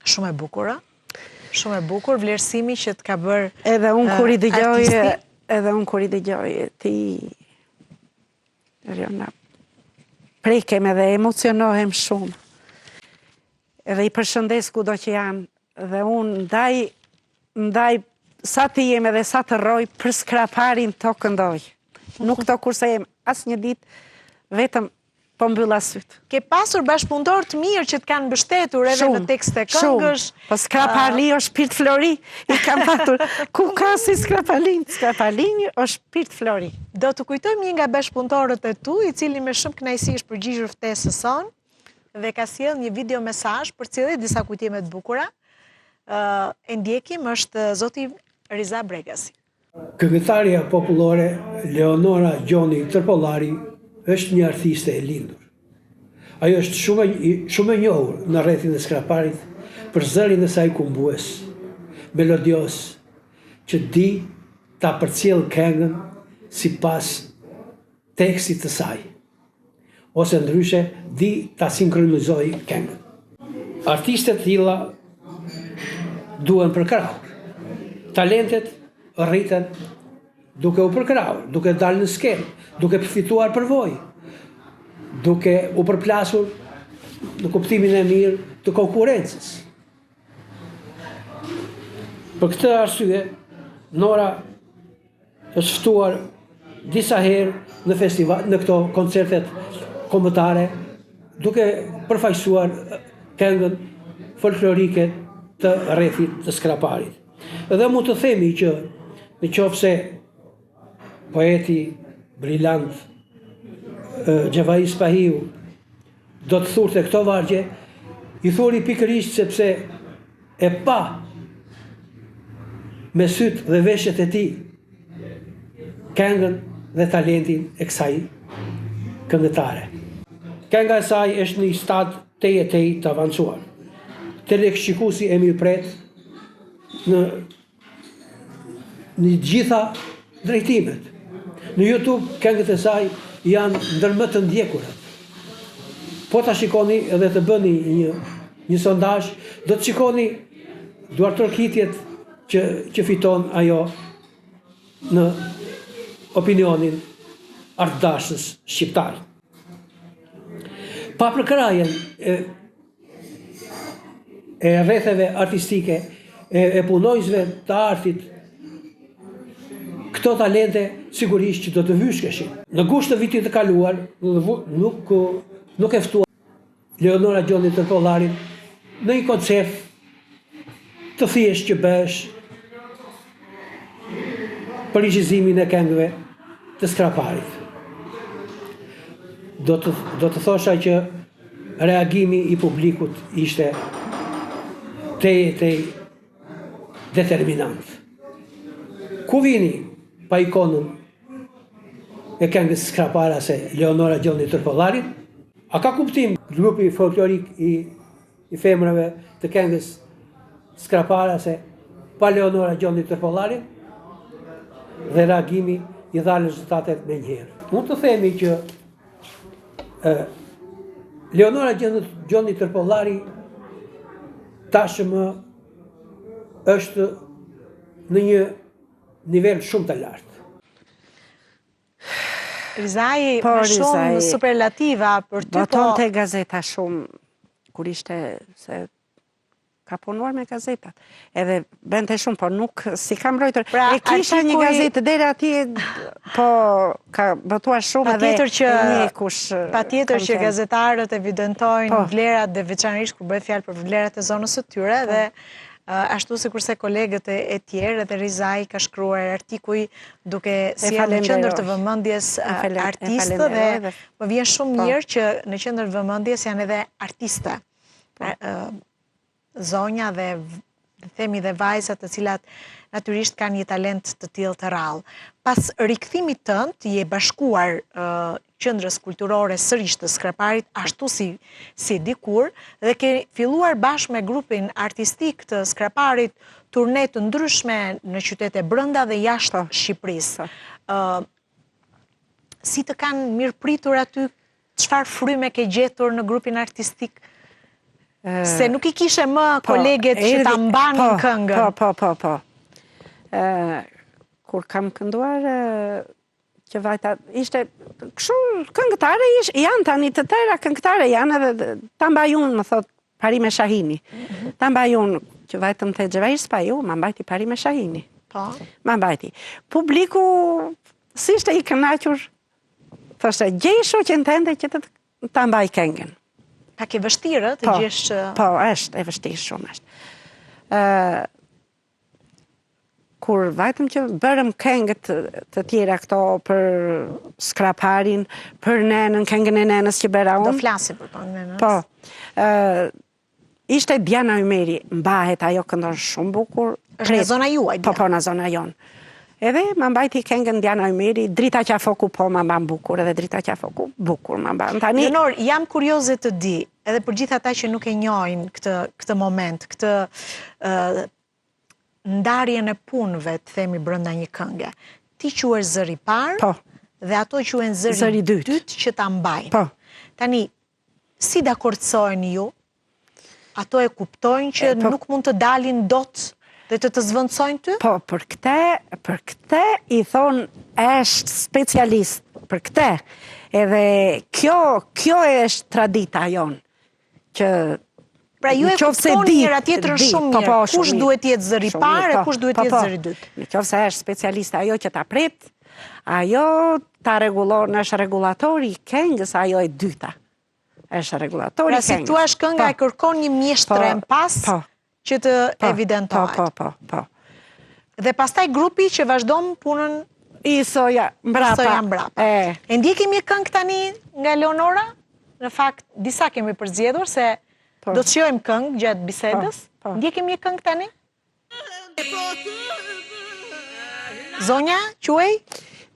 Shumë e bukur, a? Shumë e bukur, vlerësimi që të ka bërë Edhe unë kur i dëgjoj, ti Riona, prekem edhe emocionohem shumë. Edhe i përshëndes kudo që janë, dhe unë ndaj sa të jem edhe sa të rroj për skraparin të këndoj. Nuk të kurse jem as një dit, vetëm po mbylla syt. Ke pasur bashkëpunëtor të mirë që të kanë mbështetur edhe në tekste këngësh. Po Skrapali o Shpirt Flori, i kam patur. Ku ka si Skrapalin? Skrapalin o Shpirt Flori. Do të kujtojmë një nga bashkëpunëtorët e tu, i cili me shumë kënaqësi është përgjigjur ftesës sonë dhe ka sjellë një video mesazh për cilë disa kujtime të bukura. E ndjekim është zoti Riza Bregasi. Këngëtarja popullore Leonora Gjoni Tërpollari është një artiste e lindur. Ajo është shumë e njohur në rrethin e Skraparit për zërin e saj kumbues, melodios, që di ta përcjell këngën sipas tekstit të saj, ose ndryshe di ta sinkronizoj këngën. Artistet të tilla duhen përkrahur. Talentet rriten duke u përkrahur, duke dalë në skenë, duke përfituar përvojë, duke u përplasur në kuptimin e mirë të konkurrencës. Për këtë arsye, Nora është ftuar disa herë në festival, në këto koncertet kombëtare, duke përfaqësuar këngën folklorike të rrethit të Skraparit. Edhe mund të themi që nëse poeti brilant Gjevais Pahiu do të thurte këto vargje, i thuri pikërisht sepse e pa me sytë dhe veshjet e tij këngën dhe talentin e kësaj këngëtare. Kënga e saj është në një stad tej të avancuar. Teleshikuesi e mirëpret në gjitha drejtimet. Në YouTube këngët e saj janë ndër më të ndjekurat. Po ta shikoni edhe të bëni një sondazh, do të shikoni duartërkitjet që fiton ajo në opinionin artdashës shqiptar. Pa përkrajen e rretheve artistike, e punojësve të artit, këto talente sigurisht që do të vyshkeshin. Në gusht të vitit të kaluar, nuk e ftuar Leonora Gjoni Tërpollarin në një koncert të thjesht që bësh për regjizimin e këngëve të Skraparit. Do të thosha që reagimi i publikut ishte tej determinant. Ku vini pa ikonën e këngës Skraparase Leonora Gjoni Tërpollarit? A ka kuptim grupi folklorik i femrave të këngës Skraparase pa Leonora Gjoni Tërpollarit? Dhe reagimi i dha rezultatet me njëherë. Mund të themi që Leonora Gjoni Tërpollari tashmë është në një nivel shumë të lartë. Rizai Po, me shumë Rizai. superlativa për ty, po... Boton të gazeta shumë, kur ishte se ka punuar me gazetat. Edhe bente shumë, po nuk si kam mbrojtur. Pra, e kisha një gazetë deri atje, po ka botuar shumë edhe një kush. Patjetër që gazetarët evidentojnë vlerat dhe veçanërisht kur bëhet fjalë për vlerat e zonës së tyre dhe ashtu si kurse kolegët e tjerë edhe Rizai ka shkruar artikuj duke sjellë në qendër të vëmendjes artistë dhe më vjen shumë mirë që në qendër të vëmendjes janë edhe artiste. Zonja dhe themi dhe vajzat të cilat natyrisht kanë një talent të tillë të rrallë. Pas rikthimit tënd je bashkuar qendrës kulturore sërish të Skraparit ashtu si dikur dhe ke filluar bashkë me grupin artistik të Skraparit turne të ndryshme në qytete brenda dhe jashtë Shqipërisë. Si të kanë mirëpritur aty, çfarë fryme ke gjetur në grupin artistik? Se nuk i kishe më koleget që ta mbanin këngën. Po. Kur kam kënduar, që vajta, ishte, kështu këngëtare janë tani të tëra këngëtare janë edhe ta mbajun, më thot, Parime Shahini. Ta mbajun, që vajtëm të Xhevair Spaju, ma mbajti Parime Shahini. Po. Ma mbajti. Publiku, si ishte i kënaqur, thoshte, gjejshu që në tende që ta mbaj këngën. Pak e vështirë të gjesh... Po, është, e vështirë shumë është. Kur vajtëm që bërëm këngët të tjera këto për Skraparin, për nenën, këngën e nenës që bëra unë. Do flasi për nenës. Po. Ishte Diana Ymeri, mbahet ajo këndon shumë bukur. Është në zona juaj? Po, në zona jonë. Edhe ma mbajti këngën Diana Ymeri, Drita Qafoku po ma mban bukur, edhe Drita Qafoku bukur ma mban. Leonor, jam kurioze të di, edhe për gjithë ata që nuk e njohin këtë moment, këtë ndarjen e punëve, të themi brenda një kënge. Ti quhesh zëri parë, dhe ato quhen zëri dytë që ta mbajnë. Po. Tani, si dakordsohen ju? Ato e kuptojnë që nuk mund të dalin dot dhe të zvendësojnë ty? Po, për këte i thonë është specialist, për këte. Edhe kjo është tradita jonë. Pra ju e kuptoni njëra tjetrën shumë mirë, kush duhet jetë zëri parë e kush duhet jetë zëri dytë? Në qoftë se është specialist, ajo që ta prit, ajo ta rregullon, është regulatori i këngës, ajo e dyta. Është regulatori i këngës. Pra si thua kënga e kërkon një mjeshtër e mpas që të evidentohet. Po. Dhe pastaj grupi që vazhdon punën Isoja mbrapa. E ndjekim një këngë tani nga Leonora? Në fakt, disa kemi përzgjedhur se do të shijojmë këngë gjatë bisedës. Ndjekim një këngë tani? Zonja, quaj?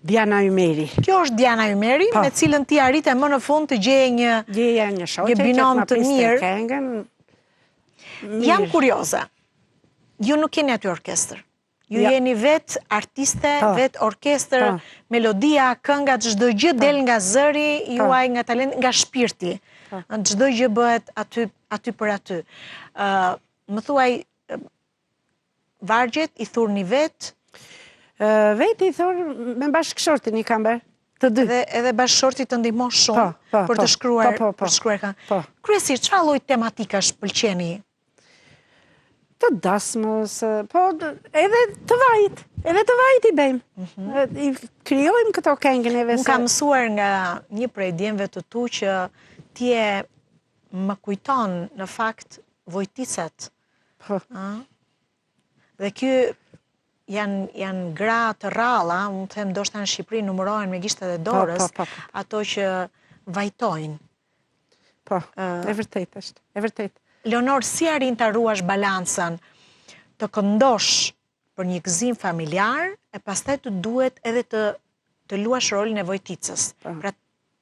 Diana Ymeri. Kjo është Diana Ymeri, me cilën ti arrite më në fund të gjeje një binom të mirë. Jam kurioza. Ju nuk jeni aty orkestër. Ju jeni vetë artiste, vetë orkestër, melodia, kënga, çdo gjë del nga zëri juaj, nga talent, nga shpirti. Çdo gjë bëhet aty për aty. Më thuaj, vargjet i thurni vetë? Vetë i thurë me bashkëshortin i kam bërë. Të dy. Edhe bashkëshorti të ndihmon shumë për të shkruar këngë. Kryesisht, çfarë lloj tematikash pëlqeni? Të dasmës, po edhe të vajt. Edhe të vajt i bëjmë. I krijojmë këto këngën e vetë. Unë kam mësuar nga një prej djemve të tu që ti e më kujton në fakt Vojticet. Dhe kjo janë gra të rralla, unë të them ndoshta në Shqipëri numërohen me gishtat e dorës, ato që vajtojnë. Po, e vërtet është, e vërtet. Leonor, si arrin ta ruash balancën të këndosh për një gëzim familjar e pastaj të duhet edhe të luash rolin e Vojticës, pra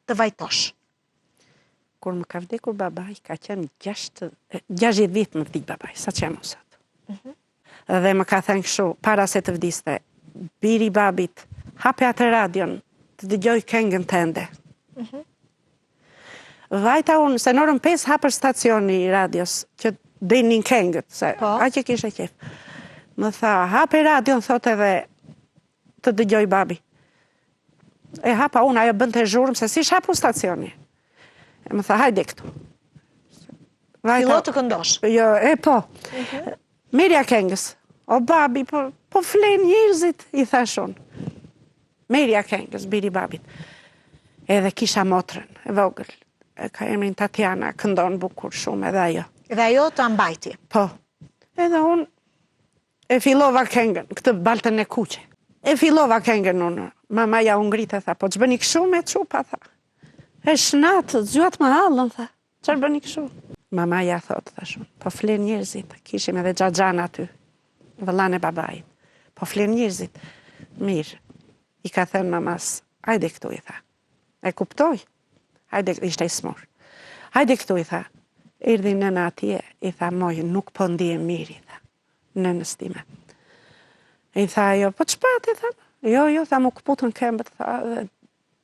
të vajtosh? Kur më ka vdekur babai, ka qenë 60 vit më vdik babai, sa që jam sot. Dhe më ka thënë kështu, para se të vdiste, biri babit, hape atë radion, të dëgjoj këngën tënde. Vajta unë, se në orën 5 hapër stacioni i radios, që dinin këngët, se a që kishe qef. Më tha, hape radion, thot edhe të dëgjoj babi. E hapa unë, ajo bënd të zhurëm, se si shapu stacioni. E më tha, hajde këtu. Fillot të këndosh. Jo, po. Merja këngës. O babi, po flen njerëzit, i thash unë. Merja këngës, biri babit. Edhe kisha motrën, e vogël. Ka emrin Tatjana, këndon bukur shumë, edhe ajo. Edhe ajo të mbajti. Po. Edhe unë e fillova këngën, këtë baltën e kuqe. E fillova këngën unë. Mamaja unë ngritë, tha, po që bëni këshu me qupa, tha. E shnatë, zgjuat më hallën, tha. Qërë bëni këshu? Mamaja thotë, tha shumë, po flen njerëzit, kishim edhe Xhaxhan aty, vëllan e babait. Po flen njerëzit. Mirë, i ka thënë mamas, hajde këtu, i tha. E kuptoj, hajde, ishte i smur. Hajde këtu, i tha. Erdhi nëna atje, i tha, moj, nuk po ndihem mirë, i tha. Nënës time. I tha, jo, po që pati, tha. Jo, tha, mu këputën këmbët, tha, dhe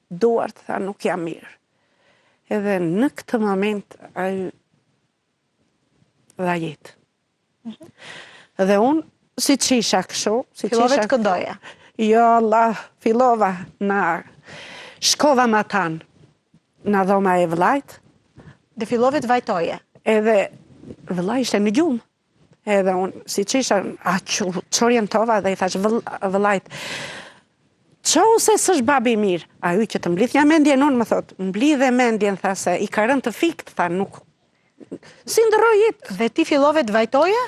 duart, tha, nuk jam mirë. Edhe në këtë moment, ajo dha jetë. Dhe unë, si që isha këshu, Fillove të këndoja. Jo, Allah, fillova na shkova ma tanë, na dhoma e vëllajt. Dhe fillove të vajtoje. Edhe vëllaj ishte në gjumë. Edhe unë, si që isha, që orientova dhe i thash vëllajt, qo se s'është babi mirë? A ju që të mblidh një mendjen, unë më thotë, mblidhe mendjen, tha se i ka rënë të fikt, tha nuk, si ndërroj jetë. Dhe ti fillove të vajtoje?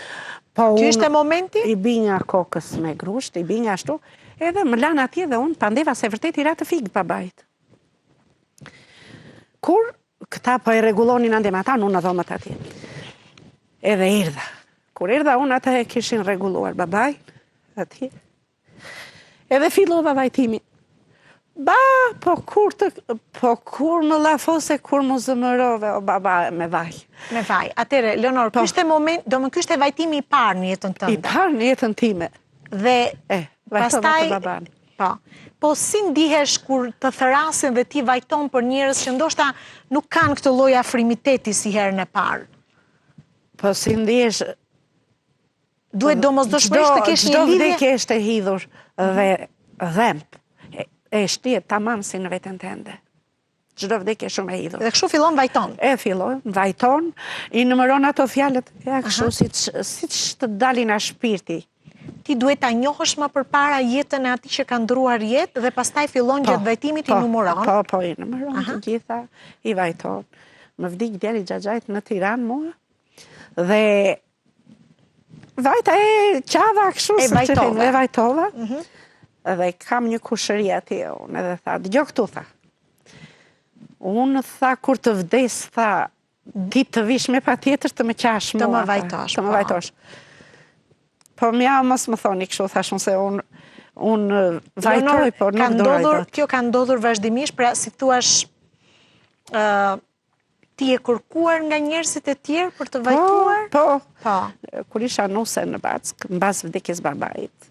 Po Që ishte momenti? I binja kokës me grusht, i binja ashtu, edhe më lanë atje dhe unë pandeva se vërtet i ra të fikt babait. Kur këta po e regulonin andem ata, unë në dhomët atje. Edhe erdha. Kur erdha unë ata e kishin reguluar babaj, atje. Edhe fillova vajtimin. Po kur më lafose, kur më zëmërove, o baba me vaj. Me vaj. Atere, Leonor, kështë moment, do më kështë e vajtimi i parë në jetën tënde. I parë në jetën time. Dhe vajtova të baban. Po si ndihesh kur të thërasin dhe ti vajton për njerëz që ndoshta nuk kanë këtë lloj afrimiteti si herën e parë? Po si ndihesh... Duhet domosdoshmërisht të kesh një lidhje? Çdo vdekje është e hidhur dhe dhemp. E shtihet tamam si në veten tënde. Çdo vdekje shumë e hidhur. Dhe kështu fillon vajton. E fillon, vajton, i numëron ato fjalët, ja kështu siç të dalin nga shpirti. Ti duhet ta njohësh më përpara jetën e atij që ka ndruar jetë dhe pastaj fillon gjatë vajtimit i numëron. Po, i numëron të gjitha, i vajton. Më vdik djali Xhaxhait në Tiranë mua. Dhe vajta e qava kështu e vajtova. Dhe kam një kushëri atje, unë edhe tha, dëgjoj këtu, tha. Unë tha, kur të vdes, tha, ti të vish me pa tjetër të më qash mua. Të më vajtosh. Të më vajtosh. Po mja mos më thoni kështu, thashun se unë vajtoj, por nuk do vajtoj. Kjo ka ndodhur vazhdimisht, pra si thuash, ti e kërkuar nga njerëzit e tjerë për të vajtuar? Po. Kur isha nuse në Back, mbas vdekjes babait,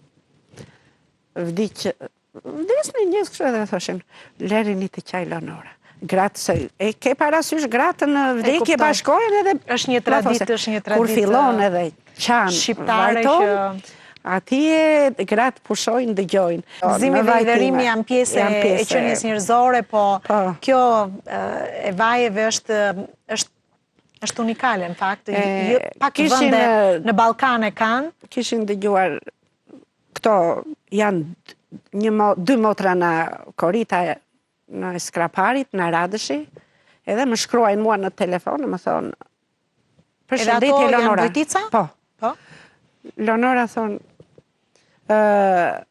vdes në njës kështë edhe thoshin, lerini të qaj Leonora. Gratë se, e ke parasysh gratë në vdekje bashkojnë edhe... është një traditë. Kur fillon edhe qanë shqiptare që... Atje gratë pushojnë, dëgjojnë. Gëzimi dhe liderimi janë pjesë e qenies njerëzore, po kjo e vajeve është unikale, në fakt. Pak vende në Ballkan e kanë. Kishin dëgjuar, këto janë 2 motra në Korita në Skraparit, në Radëshi, edhe më shkruajnë mua në telefon, më thonë, përshëndetje Leonora. Edhe ato janë dojtica? Po. Leonora thonë,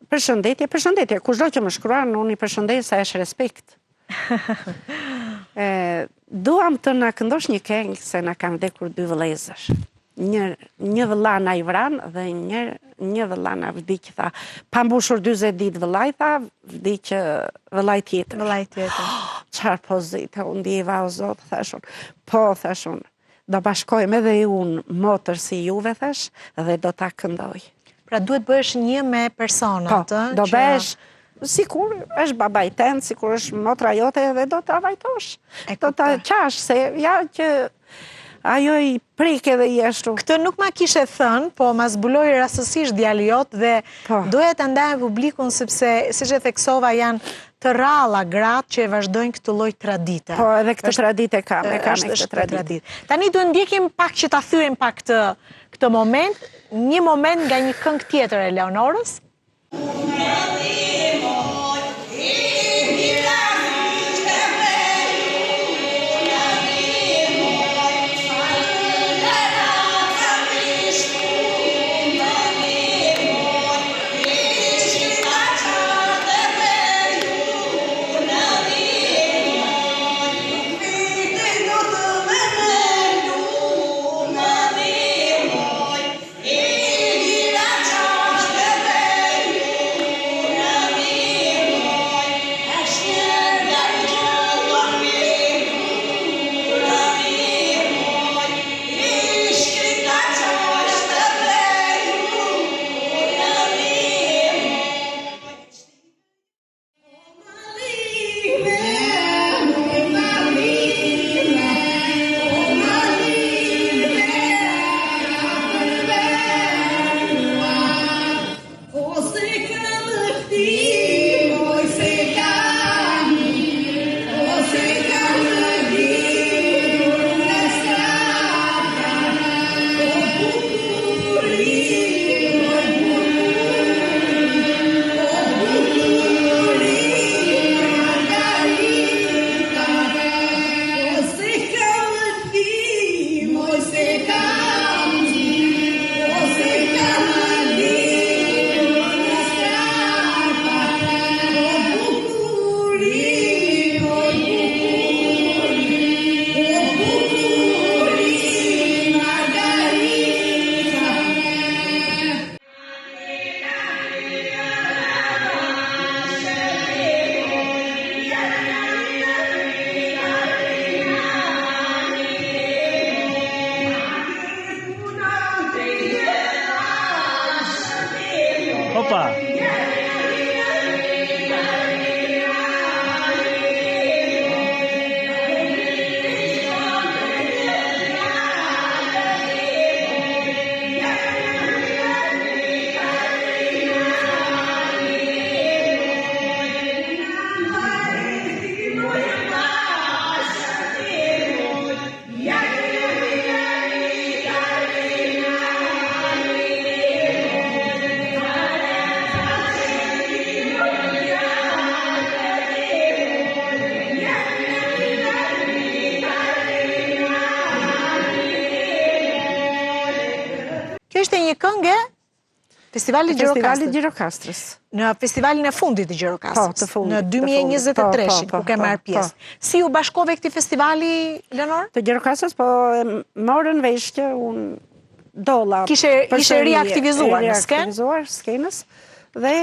përshëndetje, kushdo që më shkruan, unë i përshëndet sa është respekt. Duam të na këndosh një këngë se na kam vdekur 2 vëllezër. Një vëlla na i vran dhe një vëlla na vdik, tha. Pa mbushur 40 ditë vëllai, tha, vdik vëllai tjetër. Çfarë pozite, unë ndjeva o Zot, thashun. Po, thashun, do bashkojmë edhe unë motër si juve, thash, dhe do ta këndoj. Pra duhet bëhesh një me personat. Po, do bëhesh, sikur është babaj tënd, sikur është motra jote, dhe do ta vajtosh. Do ta qash, se ja që ajo i prek edhe jeshtu. Këtë nuk ma kishe thënë, po ma zbuloj rastësisht djali jot dhe doja të ndajë publikun sepse, siç e theksova, janë të ralla gratë që e vazhdojnë këtë lloj tradite. Po, edhe këtë tradite kam këtë tradite. Tani duhet ndjekim pak që ta thyem pak këtë moment, një moment nga një këngë tjetër e Leonorës. Opa! Ishte një këngë Festivali Gjirokastrës. Në festivalin e fundit të Gjirokastrës. Po, të fundit. Në 2023, ku ke marrë pjesë. Si u bashkove këtij festivali, Leonor? Të Gjirokastrës, po morën vesh që unë dolla. Ishe riaktivizuar në skenë? Riaktivizuar skenës dhe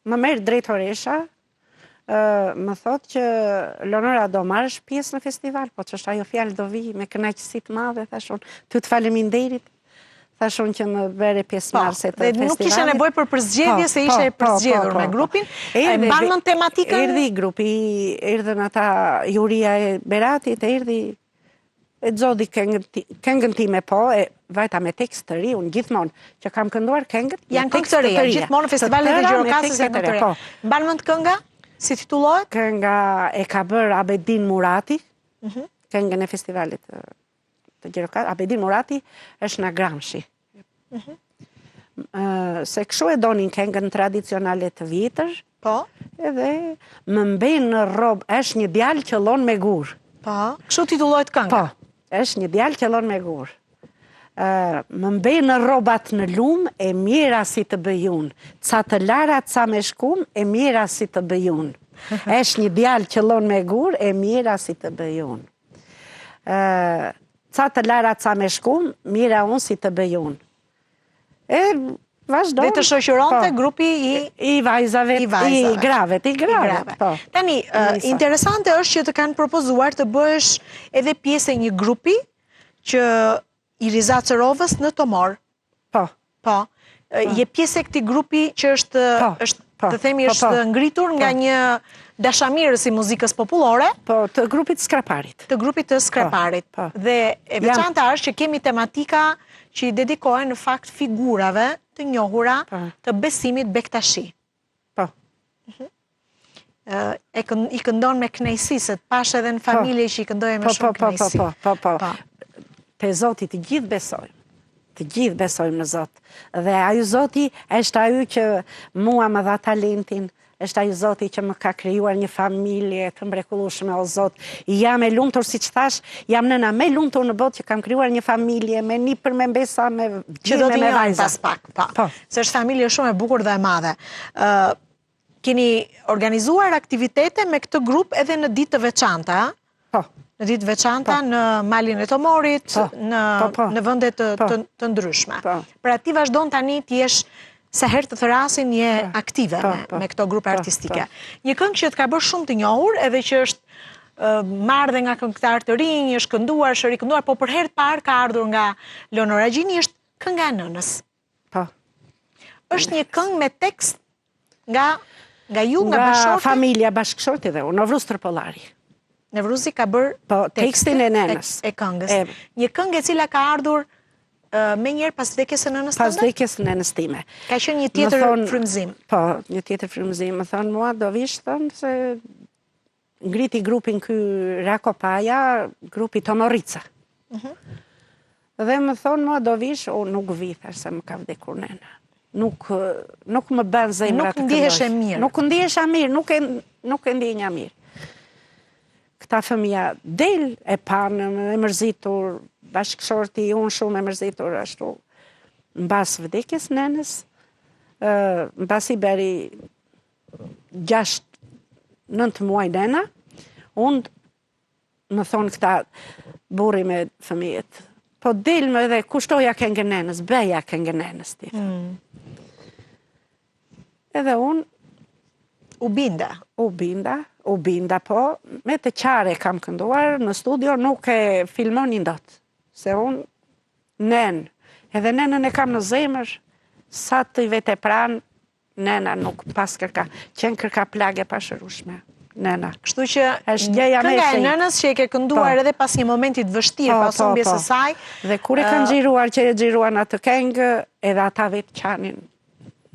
më merë drejtoresha, më thot që Leonora do marrësh pjesë në festival, po që është ajo fjalë do vi me kënaqësi të madhe, thashun, ty të faleminderit. Thashun që më bëre pjesëmarrëse të festivalit. Dhe nuk kishe nevojë për përzgjedhje se ishe përzgjedhur me grupin. E mban mend tematikën? Erdhi grupi, erdhën ata juria e Beratit, erdhi e xodi këngën time, po, e vajta me tekst të ri, unë gjithmonë që kam kënduar këngët, janë këngë të reja, gjithmonë në festivalet e Gjirokastës janë këngë të reja. Mban mend kënga? Si titullohet? Kënga e ka bërë Abedin Murati, këngën e festivalit të Gjirokastës. Abedin Murati është nga Gramshi. Se kështu e donin këngën tradicionale të vitër, edhe më mbejnë në robë, është një djalë që lon me gur. Kështu titullohet kënga? Po, është një djalë që lon me gur. Më mbejnë në robat në lumë, e mjera si të bëjun. Ca të lara, ca me shkum, e mjera si të bëjun. është një djalë që lon me gur, e mjera si të bëjun. Ca të lara, ca me shkum, mjera unë si të bëjun. E vazhdojnë. Dhe të shoqëronte grupi i vajzave, i gravet. Tani, interesante është që të kanë propozuar të bësh edhe pjesë e një grupi që i Rizacerovës në Tomor. Po. je pjesë e këtij grupi që është të themi është ngritur nga një dashamirës i muzikës popullore. Po, të grupit Skraparit. Të grupit të Skraparit. Dhe e veçanta është që kemi tematika që i dedikohen në fakt figurave të njohura të besimit Bektashi. Po. I këndon me knejsi, se të pash edhe në familje që i këndoje me shumë knejsi. Po. Te Zoti të gjithë besojmë. Të gjithë besojmë në Zot. Dhe aju Zoti është aju që mua më dha talentin, është aju Zoti që më ka krijuar një familje të mrekullueshme, o Zot. Jam e lumtur, siç thash, jam nëna më e lumtur në botë që kam krijuar një familje me nipër, me mbesa, me që do t'i njohim pas pak. Po. Se është familje shumë e bukur dhe e madhe. Keni organizuar aktivitete me këtë grup edhe në ditë të veçanta, Po. Në ditë veçanta, në Malin e Tomorit, në vende të ndryshme. Pra ti vazhdon tani të jesh sa herë të thrasin je aktive me këto grupe artistike. Një këngë që të ka bërë shumë të njohur, edhe që është marrë dhe nga këngëtar të rinj, është kënduar, është rikënduar, po për herë të parë ka ardhur nga Leonora Gjini, është Kënga e Nënës. Po. Është një këngë me tekst nga ju, nga bashkëshorti? Nga familja bashkëshorti dhe unë, Novruz Tërpollari. Nevruzi ka bërë tekstin e nënës. E këngës. Një këngë e cila ka ardhur me njerë pas vdekjes së nënës tënde? Pas vdekjes së nënës time. Ka qenë një tjetër frymëzim. Po, një tjetër frymëzim. Më thonë mua, do vish thënë se ngriti grupin ky Rako Paja, grupi Tomorica. Dhe më thonë mua, do vish, nuk vi, thash se më ka vdekur nëna. Nuk më bën zemra të këndoj. Nuk ndiheshe mirë. Nuk ndihesha mirë, nuk e ndjenja mirë. Këta fëmija del e panë, e mërzitur, bashkëshorti unë shumë e mërzitur ashtu. Në basë vdekjes nënës, në basë i beri 6-9 muaj nëna, unë më thonë këta buri me fëmijet, po del me dhe kushtoja këngë nënës, beja këngë nënës ti. Edhe unë, U binda, po, me të qare kam kënduar, në studio nuk e filmonin dot, se unë edhe nenën e kam në zemër, sa të i vete pranë, nena nuk pas qenë kërka plagë pashërushme, nena. Kështu që kënga e nënës që e ke kënduar edhe pas një momentit vështirë, pas humbjes së saj. Dhe kur e kanë xhiruar që e xhiruan atë këngë, edhe ata vetë qanin.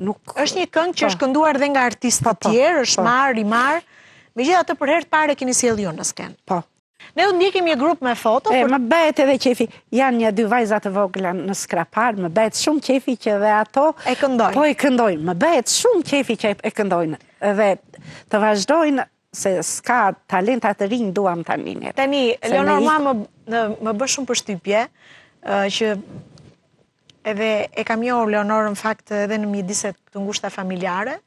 Është një këngë që është kënduar dhe nga artistë të tjerë, është marrë, megjithatë për herë të parë keni sjellë ju në skenë. Po. Ne do ndjekim një grup me foto. Më bëhet edhe qefi, janë një 2 vajza të vogla në Skrapar, më bëhet shumë qefi që dhe ato e këndojnë. Po e këndojnë, më bëhet shumë qefi që e këndojnë. Edhe të vazhdojnë se s'ka talenta të rinj duam tani. Tani, Leonor, më bë shumë përshtypje që edhe e kam njohur Leonor në fakt edhe në mjediset të ngushta familjare,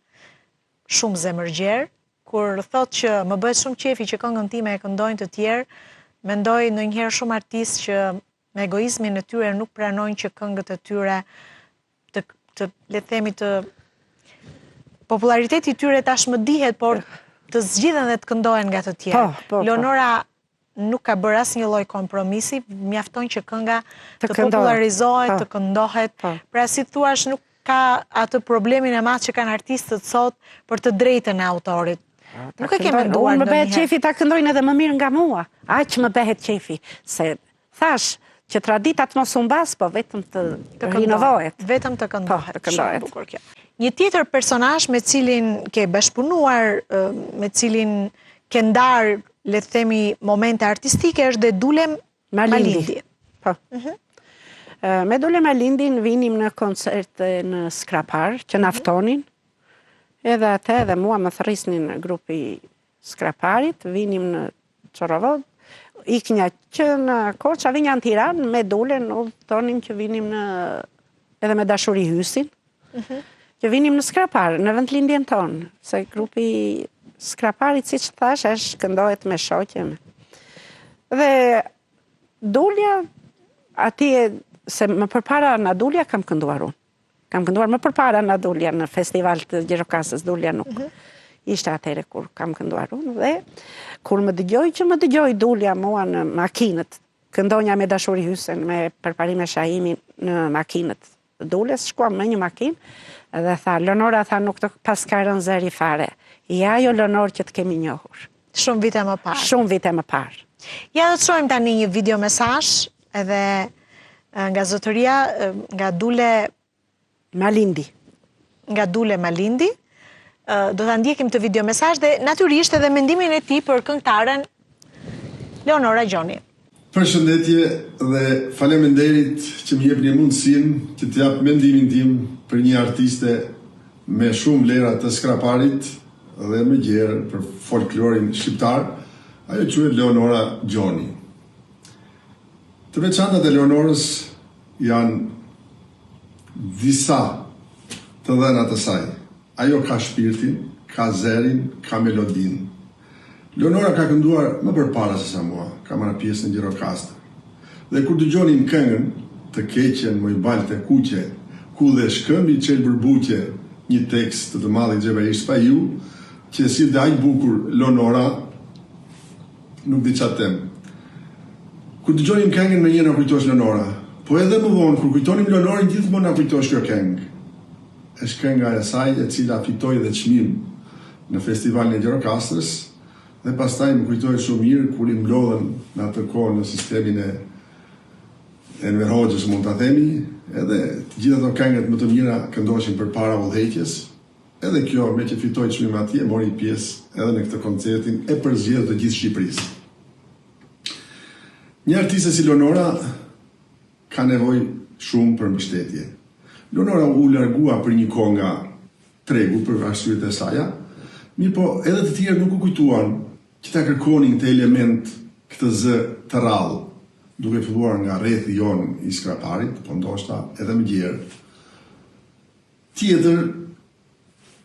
shumë zemërgjerë, kur thot që më bëhet shumë qefi që këngën time e këndojnë të tjerë, mendoj ndonjëherë shumë artistë që me egoizmin e tyre nuk pranojnë që këngët e tyre le të themi të populariteti i tyre tash më dihet, por të zgjidhen dhe të këndohen nga të tjerë. Leonora nuk ka bërë asnjë lloj kompromisi, mjafton që kënga të popularizohet, të këndohet. Pra si thuash, nuk ka atë problemin e madh që kanë artistët sot për të drejtën e autorit. Nuk e ke menduar ndonjëherë. Unë më bëhet qefi ta këndojnë edhe më mirë nga mua. Aq më bëhet qefi, se thash që traditat mos u mbas, po vetëm të rinovohet. Vetëm të këndohet. Shumë bukur kjo. Një tjetër personazh me cilin ke bashkëpunuar, me cilin ke ndar, le të themi, momente artistike është Dedulem Malindi. Po. Me Dedulem Malindin vinim në koncerte në Skrapar, që na ftonin. Edhe atë edhe mua më thrisnin në grupi Skraparit, vinim në Çorovod, iknja që në Korça, vinja në Tiranë, me Dulen, u thonim që vinim edhe me dashuri hysin, që vinim në Skrapar, në vendlindjen tonë, se grupi Skraparit, si që thash, është këndohet me shoqe. Dhe Dulja, atje, se më përpara në Dulja kam kënduar unë. Kam kënduar më përpara në Dulja, në festival të Gjirokastës, Dulja nuk ishte atere kur kam kënduar unë, dhe kur më dëgjoj Dulja mua në makinët, këndonja me dashuri hysen, me përparime Shahimi në makinët, Dules, shkuam me një makinë dhe tha, Leonora tha nuk të pas ka rënë zëri fare. Ja jo Leonor që të kemi njohur. Shumë vite më parë. Shumë vite më parë. Ja do të shohim tani një video mesazh edhe nga zotëria, nga Dule Malindi. Nga Dule Malindi. Do ta ndjekim të video mesazh dhe natyrisht edhe mendimin e tij për këngëtaren Leonora Gjoni. Përshëndetje dhe faleminderit që më jepni mundësinë që të jap mendimin tim për një artiste me shumë vlera të Skraparit dhe më gjerë për folklorin shqiptar, ajo quhet Leonora Gjoni. Të veçantat e Leonorës janë disa të dhëna të saj. Ajo ka shpirtin, ka zerin, ka melodin. Leonora ka kënduar më përpara se sa mua, ka marrë pjesë në Gjirokastër. Dhe kur dëgjonin këngën, të keqen, moj balte kuqe, ku dhe shkëmbi qelë bërbuqe, një tekst të madhit Xheberisht pa ju, që si dhe aq bukur Leonora, nuk di çfarë them. Kur dëgjonim këngën me një na kujtosh Leonora, po edhe më vonë kur kujtonim Leonorin gjithmonë na kujtosh kjo këngë. Është kënga e saj e cila fitoi dhe çmim në festivalin e Gjirokastrës dhe pastaj më kujtoi shumë mirë kur i mblodhen në atë kohë në sistemin e Enver Hoxhës, mund ta themi, edhe të gjitha ato këngët më të mira këndoshin përpara udhëheqjes. Edhe kjo me që fitoi çmim atje mori pjesë edhe në këtë koncertin e përzgjedhur të gjithë Shqipërisë. Një artiste si Leonora ka nevojë shumë për mbështetje. Leonora u largua për një kohë nga tregu për arsyet e saja, mirë po edhe të tjerë nuk u kujtuan që ta kërkonin këtë element, këtë zë të rrallë, duke filluar nga rrethi jon i Skraparit, po ndoshta edhe më gjerë. Tjetër,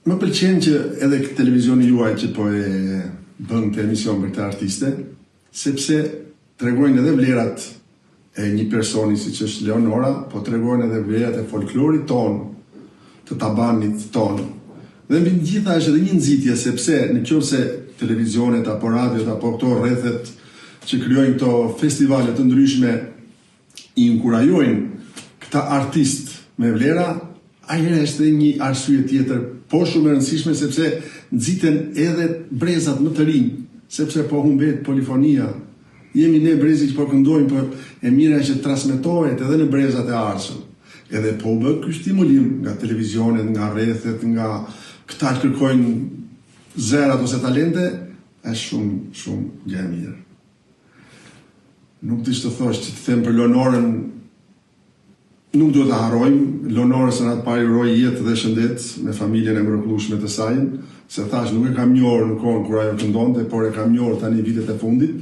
më pëlqen që edhe këtë televizioni juaj që po e bën të emision për këtë artiste, sepse tregojnë edhe vlerat e një personi si që është Leonora, po tregojnë edhe vlerat e folklorit ton, të tabanit ton. Dhe mbi gjitha është edhe një nxitje, sepse nëse televizionet apo radiot apo këto rrethet që krijojnë këto festivale të ndryshme i inkurajojnë këta artist me vlera, ajre është edhe një arsye tjetër po shumë e rëndësishme, sepse nxiten edhe brezat më të rinj, sepse po humbet polifonia. Jemi ne brezi që po këndojmë, por e mira që transmetohet edhe në brezat e ardhshëm. Edhe po bë ky stimulim nga televizionet, nga rrethet, nga këta që kërkojnë zerat ose talente, është shumë gjë e mirë. Nuk di ç'të thosh, që të them për Leonorën, nuk duhet ta harrojmë. Leonorës në atë parë uroj jetë dhe shëndet me familjen e mrekullueshme të saj, se thash nuk e kam njohur në kohën kur ajo këndonte, por e kam njohur tani vitet e fundit.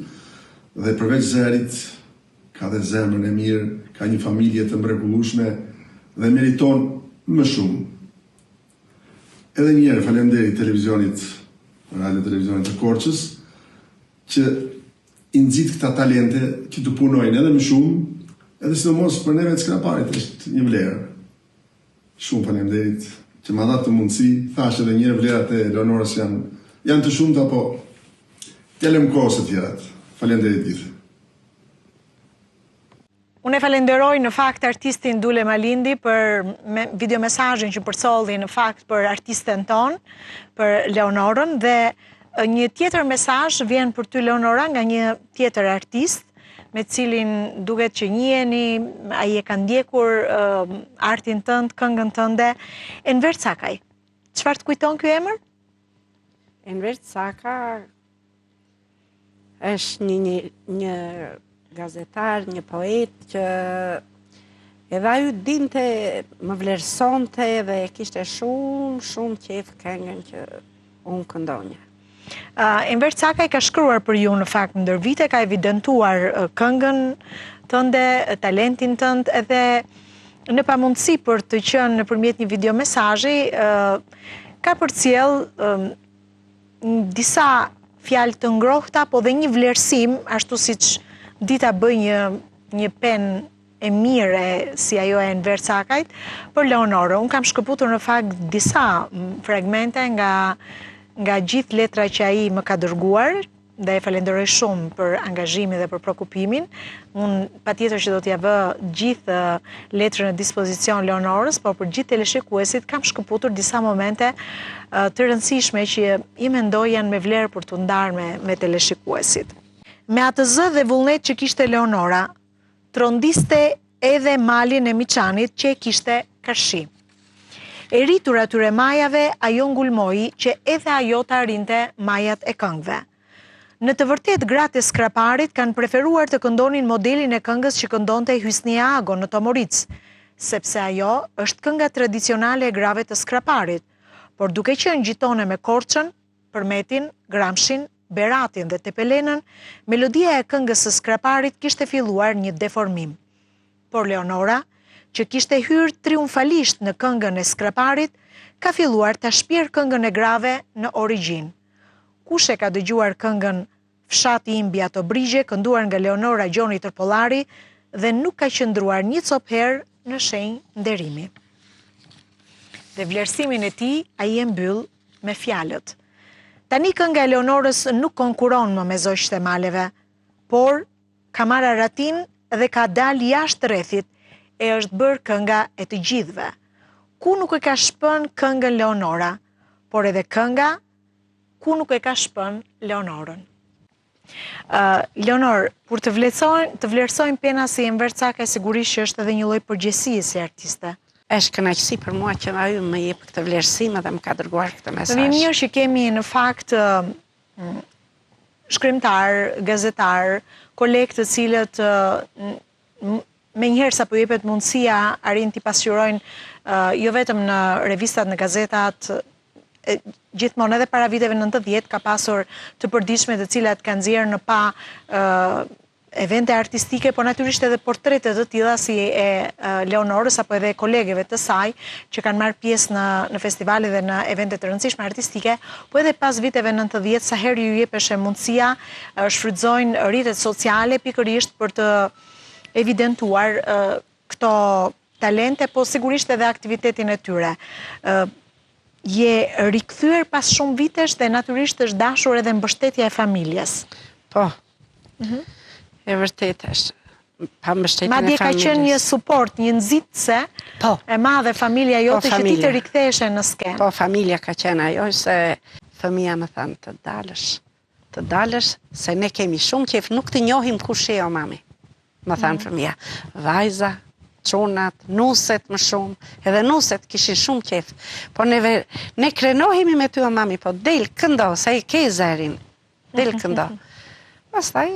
Dhe përveç zerit, ka dhe zemrën e mirë, ka një familje të mrekullueshme dhe meriton më shumë. Edhe njerë, faleminderit televizionit, radio televizionit të Korçës, që i nxit këta talente që të punojnë edhe më shumë, edhe sidomos për neve të Skraparit është një vlerë. Shumë faleminderit që ma dhatë të mundësi, thash edhe njerë vlerat e Leonorës janë të shumta, po t'jalem kohës të tjerat. Faleminderit gjithë. Unë e falenderoj në fakt artistin Dule Malindi për videomesazhin që përsolli në fakt për artisten ton, për Leonorën, dhe një tjetër mesazh vjen për ty Leonora nga një tjetër artist me cilin duket që njiheni, ai e ka ndjekur artin tënd, këngën tënde, Enver Cakaj. Çfarë të kujton ky emër? Enver Caka është një gazetar, një poet që edhe ajo dinte, më vlerësonte dhe kishte shumë qejf këngën që unë këndonja. Enver Cakaj ka shkruar për ju në fakt ndër vite, ka evidentuar këngën tënde, talentin tënd, edhe në pamundësi për të qenë nëpërmjet një videomesazhi, ka përcjell disa fjalë të ngrohta, po dhe një vlerësim, ashtu siç dita bëj një penë e mire si ajo e Enver Cakajt, për Leonorën. Unë kam shkëputur në fakt disa fragmente nga gjithë letra që ai më ka dërguar, dhe e falenderoj shumë për angazhimin dhe për shqetësimin. Unë patjetër që do t'ja vë gjithë letrën në dispozicion Leonorës, por për gjithë teleshikuesit kam shkëputur disa momente të rëndësishme që i mendoj janë me vlerë për të ndarë me teleshikuesit. Me atë zë dhe vullnet që kishte Leonora, trondiste edhe malin e Miçanit që e kishte Karshi. E rritur atyre majave, ajo ngulmoi që edhe ajo të arrinte majat e këngëve. Në të vërtet, gratë e Skraparit kanë preferuar të këndonin modelin e këngës që këndonte Hysnia Ago në Tomoric, sepse ajo është kënga tradicionale e grave të Skraparit, por duke qenë gjitone me Korçën, Përmetin, Gramshin, Beratin dhe Tepelenën, melodia e këngës së Skraparit kishte filluar një deformim. Por Leonora, që kishte hyrë triumfalisht në këngën e Skraparit, ka filluar të shpjerë këngën e grave në origjinë. Kush e ka dëgjuar këngën Fshati im mbi ato brigje, kënduar nga Leonora Gjoni Tërpollari dhe nuk ka qëndruar një cop herë në shenjë nderimi. Dhe vlerësimin e tij ai e mbyll me fjalët. Tani kënga e Leonorës nuk konkuron më me zogjtë e maleve, por ka marrë ratin dhe ka dalë jashtë rrethit, e është bërë kënga e të gjithëve. Ku nuk e ka shpën këngën Leonora, por edhe kënga ku nuk e ka shpën Leonorën. Leonor, për të vlerësojmë pena si Enver Caka, sigurisht që është edhe një lloj përgjegjësie si artiste. Është kënaqësi për mua që ajo më jep këtë vlerësim dhe më ka dërguar këtë mesazh. Më mirë që kemi në fakt shkrimtar, gazetar, kolegë të cilët me njëherë sa po jepet mundësia arrin t'i pasqyrojnë jo vetëm në revistat, në gazetat, gjithmonë edhe para viteve 90 ka pasur të përditshme të cilat kanë nxjerrë në pa evente artistike, por natyrisht edhe portrete të tilla si e Leonorës apo edhe kolegeve të saj që kanë marrë pjesë në festivale dhe në evente të rëndësishme artistike, po edhe pas viteve 90 sa herë ju jepeshe mundësia shfrytëzojnë rrjetet sociale pikërisht për të evidentuar këto talente, po sigurisht edhe aktivitetin e tyre. Je rikthyer pas shumë vitesh dhe natyrisht është dashur edhe mbështetja e familjes. Po, e vërtet është. Pa mbështetjen e Madje familjes. ka qenë një suport, një nxitse e madhe familja jote që ti të riktheheshe në skenë. Po, familja ka qenë ajo, se fëmia më thanë të dalësh, se ne kemi shumë qef, nuk të njohim kush je o mami. Më thanë fëmia, vajza, çunat, nuset më shumë, edhe nuset kishin shumë qef. Po ne krenohemi me ty o mami, po del këndo, se i ke zërin, del këndo. Pastaj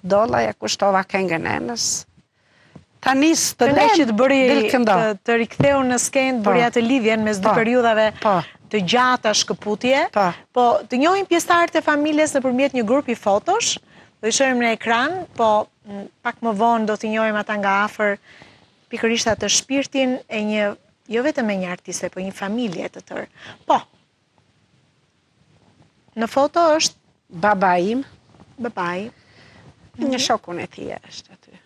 dolla ja kushtova këngën e nënës. Tani të që të bëri del këndo. të riktheu në skenë, bëri atë lidhjen mes dy periudhave të gjata shkëputje, po të njohim pjesëtarët e familjes nëpërmjet një grupi fotosh, do i shohim në ekran, po pak më vonë do t'i njohim ata nga afër, pikërisht atë shpirtin e një, jo vetëm e një artiste, po një familje të tërë. Po, në foto është Baba im, babai. një shokun e tij është aty,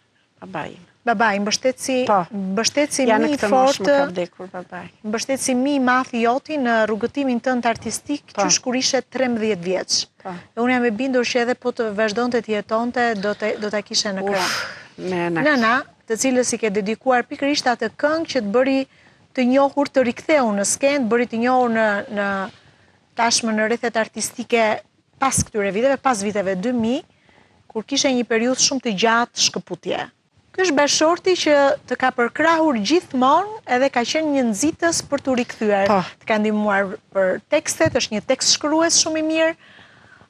baba im. Babai, mbështetësi Ja në mi këtë moshë fort, më ka vdekur babai. mbështetësi mi i madh i joti në rrugëtimin tënd artistik, qysh kur ishe 13 vjeç. E unë jam e bindur që edhe po të vazhdonte të jetonte, do ta kishe në krah. Nëna, të cilës i ke dedikuar pikërisht atë këngë që të bëri të njohur, të riktheu në skenë, bëri të njohur në tashmë në rrethet artistike pas këtyre viteve, pas viteve 2000, kur kishe një periudhë shumë të gjatë shkëputje. Ky është bashorti që të ka përkrahur gjithmonë edhe ka qenë një nxitës për t'u rikthyer. Të ka ndihmuar për tekstet, është një tekst shkrues shumë i mirë.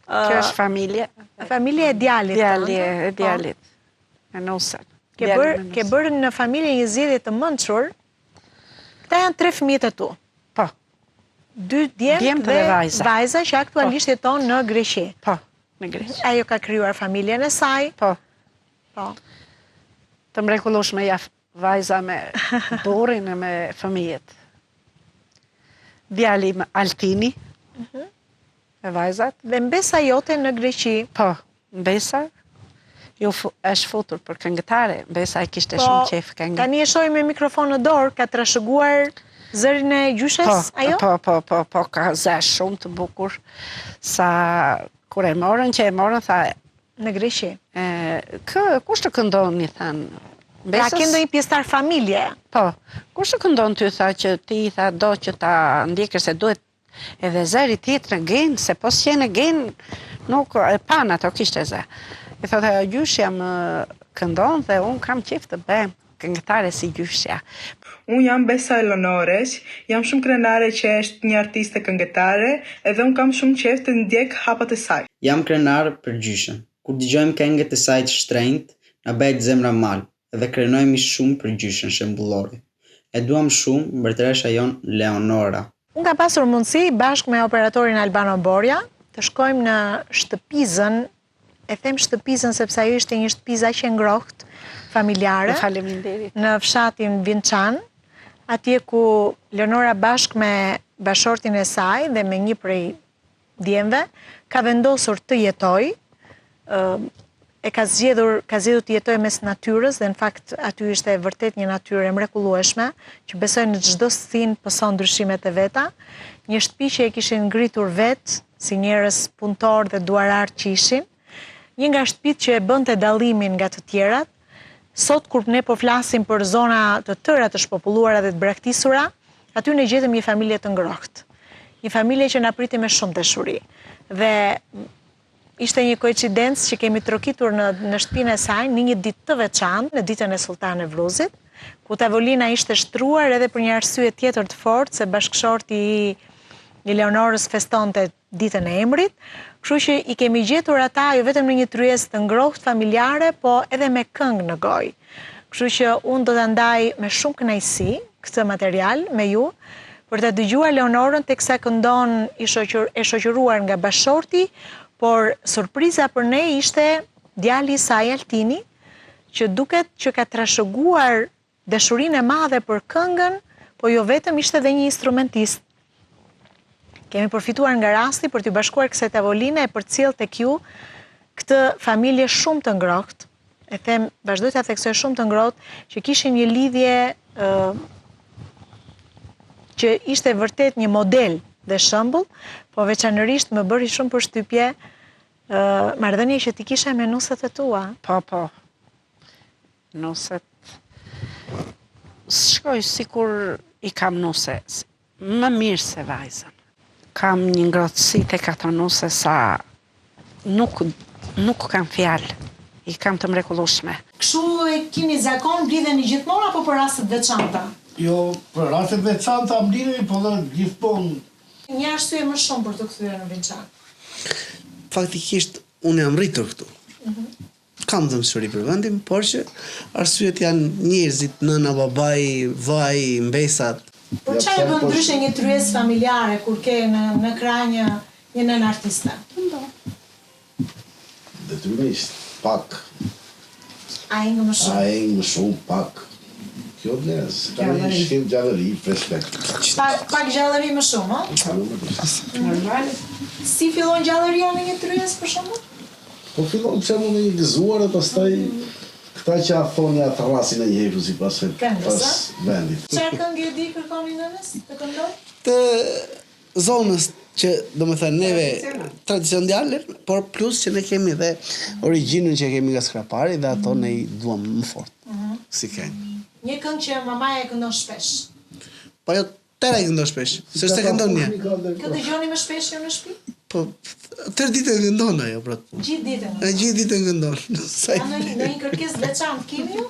Kjo është familje. Familje e djalit. E djalit. E nusën. Ke bërë në familje një zgjedhje të mençur. Këta janë 3 fëmijët e tu. Po. 2 djemt dhe vajza që aktualisht jeton në Greqi. Po, në Greqi. Ajo ka krijuar familjen e saj. Po. Po. Të mrekullueshme ja vajza me burrin e me fëmijët. Djali Altini, me vajzat. Dhe mbesa jote në Greqi. Po, mbesa. Është futur për këngëtare, mbesa e kishte shumë qef këngë. Tani e shohim me mikrofon në dorë, ka trashëguar zërin e gjyshes, ajo? Po, ka zë shumë të bukur, sa Kur e morën, tha, Në Greqi. kush të këndon, i thanë. Pra ke ndonjë pjesëtar familje? Po, kush të këndon ty, tha, që ti, tha, do që ta ndjekër se duhet edhe zëri tjetër në gen, se po s'qenë gen, nuk e pan ato kishte zë. I thotë, gjyshja më këndon dhe unë kam qef të bëjmë këngëtare si gjyshja. Unë jam Besa Elonores, jam shumë krenare që është një artiste këngëtare edhe unë kam shumë qef të ndjek hapat e saj. Jam krenar për gjyshën. Kur dëgjojmë këngët e saj të shtrenjtë, na bëhet zemra mal dhe krenojmë shumë për gjyshën shembullore. E duam shumë mbretëresha jon Leonora. Unë kam pasur mundësi bashkë me operatorin Albano Borja të shkojmë në shtëpizën, e them shtëpizën sepse ajo ishte një shtëpizë aq e ngrohtë, familjare, Faleminderit. në fshatin Vinçan, atje ku Leonora bashkë me bashortin e saj dhe me një prej djemve ka vendosur të jetoj, ka zgjedhur të jetoj mes natyrës dhe në fakt aty ishte vërtet një natyrë e mrekullueshme, që besoj në çdo stin pëson ndryshimet e veta, një shtëpi që e kishin ngritur vetë, si njerëz punëtor dhe duarar që ishin, një nga shtëpitë që e bënte dallimin nga të tjerat. Sot kur ne po flasim për zona të tëra të shpopulluara dhe të braktisura, aty ne gjetëm një familje të ngrohtë. Një familje që na priti me shumë dashuri. Dhe ishte një koincidencë që kemi trokitur në shtëpinë e saj në një ditë të veçantë, në ditën e Sultan Nevruzit, ku tavolina ishte shtruar edhe për një arsye tjetër të fortë, se bashkëshorti i Leonorës festonte ditën e emrit, kështu që i kemi gjetur ata jo vetëm në një tryezë të ngrohtë familjare, po edhe me këngë në gojë. Kështu që unë do ta ndaj me shumë kënaqësi këtë material me ju, për të dëgjuar Leonorën teksa këndon e shoqëruar nga bashorti, por surpriza për ne ishte djali i saj Altini, që duket që ka trashëguar dashurinë e madhe për këngën, po jo vetëm, ishte edhe një instrumentist. Kemi përfituar nga rasti për t'ju bashkuar kësaj tavoline e përcjell tek ju këtë familje shumë të ngrohtë. E them, vazhdoj ta theksoj, shumë të ngrohtë, që kishin një lidhje që ishte vërtet një model dhe shembull, po veçanërisht më bëri shumë përshtypje marrëdhënia që ti kishe me nuset e tua. Po. Nuset. Shkoj sikur i kam nuse, më mirë se vajzën. Kam një ngrohtësi tek ato nuse sa nuk kam fjalë. I kam të mrekullueshme. Kështu e keni zakon blidheni gjithmonë apo për raste të veçanta? Jo, për raste të veçanta blidhemi, po dhe gjithmonë. Një arsye më shumë për të kthyer në Vinçan. Faktikisht unë jam rritur këtu. Kam dëmshuri për vendin, por që arsyet janë njerëzit, nëna, babai, vaj, mbesat. Por çfarë bën ndryshe një tryezë familjare kur ke në krah një nën artiste? Detyrimisht, pak. Ai më shumë. Ai më shumë, pak. Kjo vlerës, ka një shkim gjallëri, respekt. Pak gjallëri më shumë, ëh? Normal. Si fillon gjallëria në një tryezë për shembull? Po fillon që më një gëzuar e pastaj këta që a thonë atë rrasin e njëjtu si pas vendit. Çfarë këngë e di kërkoni nënës të këndoj? Të zonës që do me thënë neve tradicionale, por plus që ne kemi dhe origjinën që kemi nga Skrapari dhe ato ne i duam më fort. Si kemi. Një këngë që mamaja e këndon shpesh. Po jo tëra i këndon shpesh, se është të këndon një. Kë dëgjoni më shpesh jo në shtëpi? Po, tërë ditë e këndon ajo, pra. Gjithë ditën. Gjithë ditë e këndon. Në një kërkesë veçantë keni ju?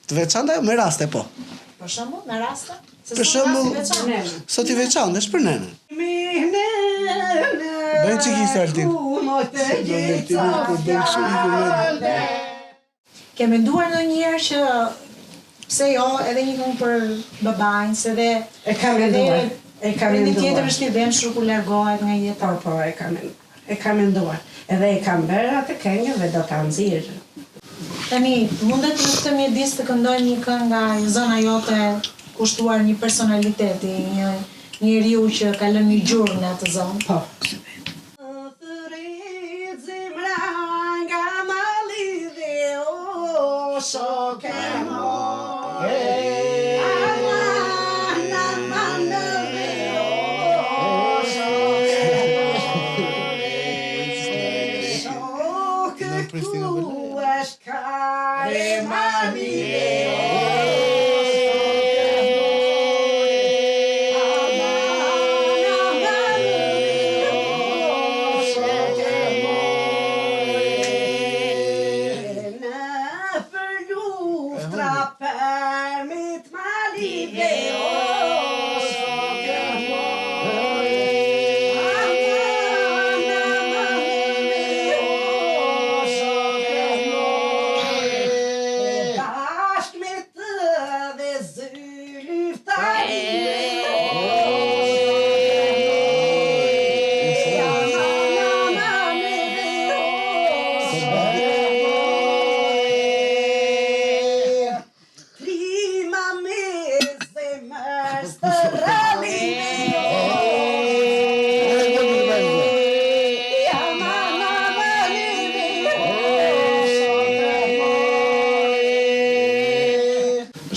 Të veçanta me raste, po. Për shembull, me raste? Për shembull, sot i veçantë, është për nenën. Bëjnë që kisë Altin. Ke menduar ndonjëherë që pse jo edhe një këngë për babain, se dhe E kam menduar. E kam një menduar. tjetër është i dëmshur kur largohet nga jeta. Po, e kam menduar. Edhe e kam bërë atë këngë dhe do ta nxirr. Tani, mundet në këtë mjedis të këndoj një këngë nga zona jote kushtuar një personaliteti, një njeriu që ka lënë një gjurmë në atë zonë? Po.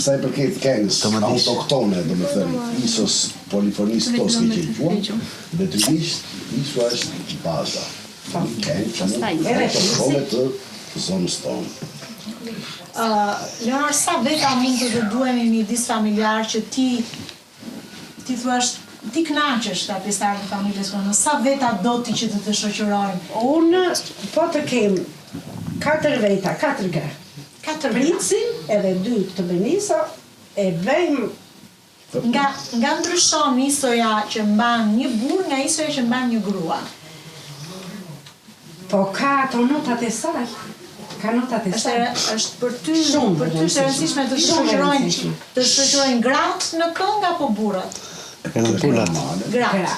Përsa i përket këngës autoktone, do me thënë, isos polifonisë toske që i quam, detyrisht iso është baza. Këngë që të shkove të zonës tonë. Leonor, sa veta mund të duhemi një disfamiljar që ti thuash ti knaqesh ka pjesëtar në familjes tonë, sa veta do ti që të shoqërojnë? Unë po të kem 4 veta, 4 gra. 4 Princin edhe 2 të Benisa e bëjmë. Nga ndryshon isoja që mban një burr nga isoja që mban një grua. Po ka ato notat e saj. Ka notat e saj. Është për ty të rëndësishme të shoqërojnë gratë në këngë apo burrat? Gratë.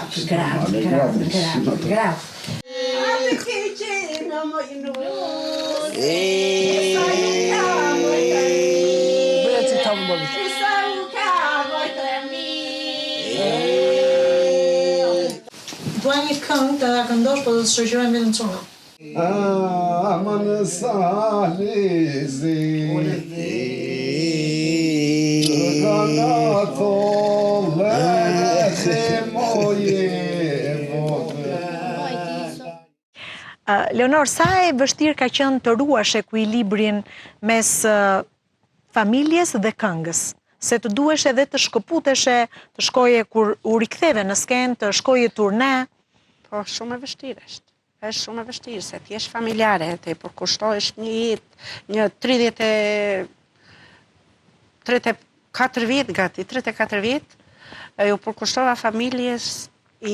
Dua një këngë të da këndosh, po do të shoqërojmë vetëm çuna. Aman salizi Ganato vete moje Leonor, sa e vështirë ka qenë të ruash ekuilibrin mes familjes dhe këngës? Se të duhesh edhe të shkëputeshe, të shkoje kur u riktheve në skenë, të shkoje turne? Po, shumë e vështirë është. Është shumë e vështirë, se t'jesh familjare, të përkushtohesh një jetë, një 34 vjet, gati, 34 vjet, ju përkushtova familjes, u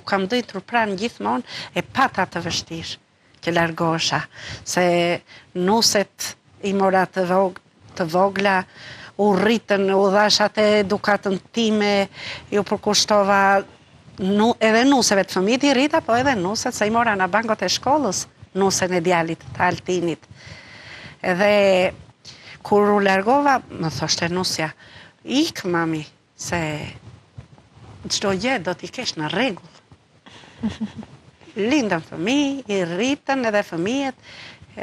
kam dëjtur pranë gjithmonë, e pata të vështirë, që largosha, se nuset i mora të vogla, u rritën, u dhashat e edukatën time, ju përkushtova edhe nuseve të fëmijët i rrita, po edhe nuset se i mora në bangot e shkollës, nusen e djalit të Altinit. Edhe kur u largova, më thoshte nusja, ik mami, se çdo gjë do t'i kesh në rregull. Lindën fëmijë, i rritën edhe fëmijët,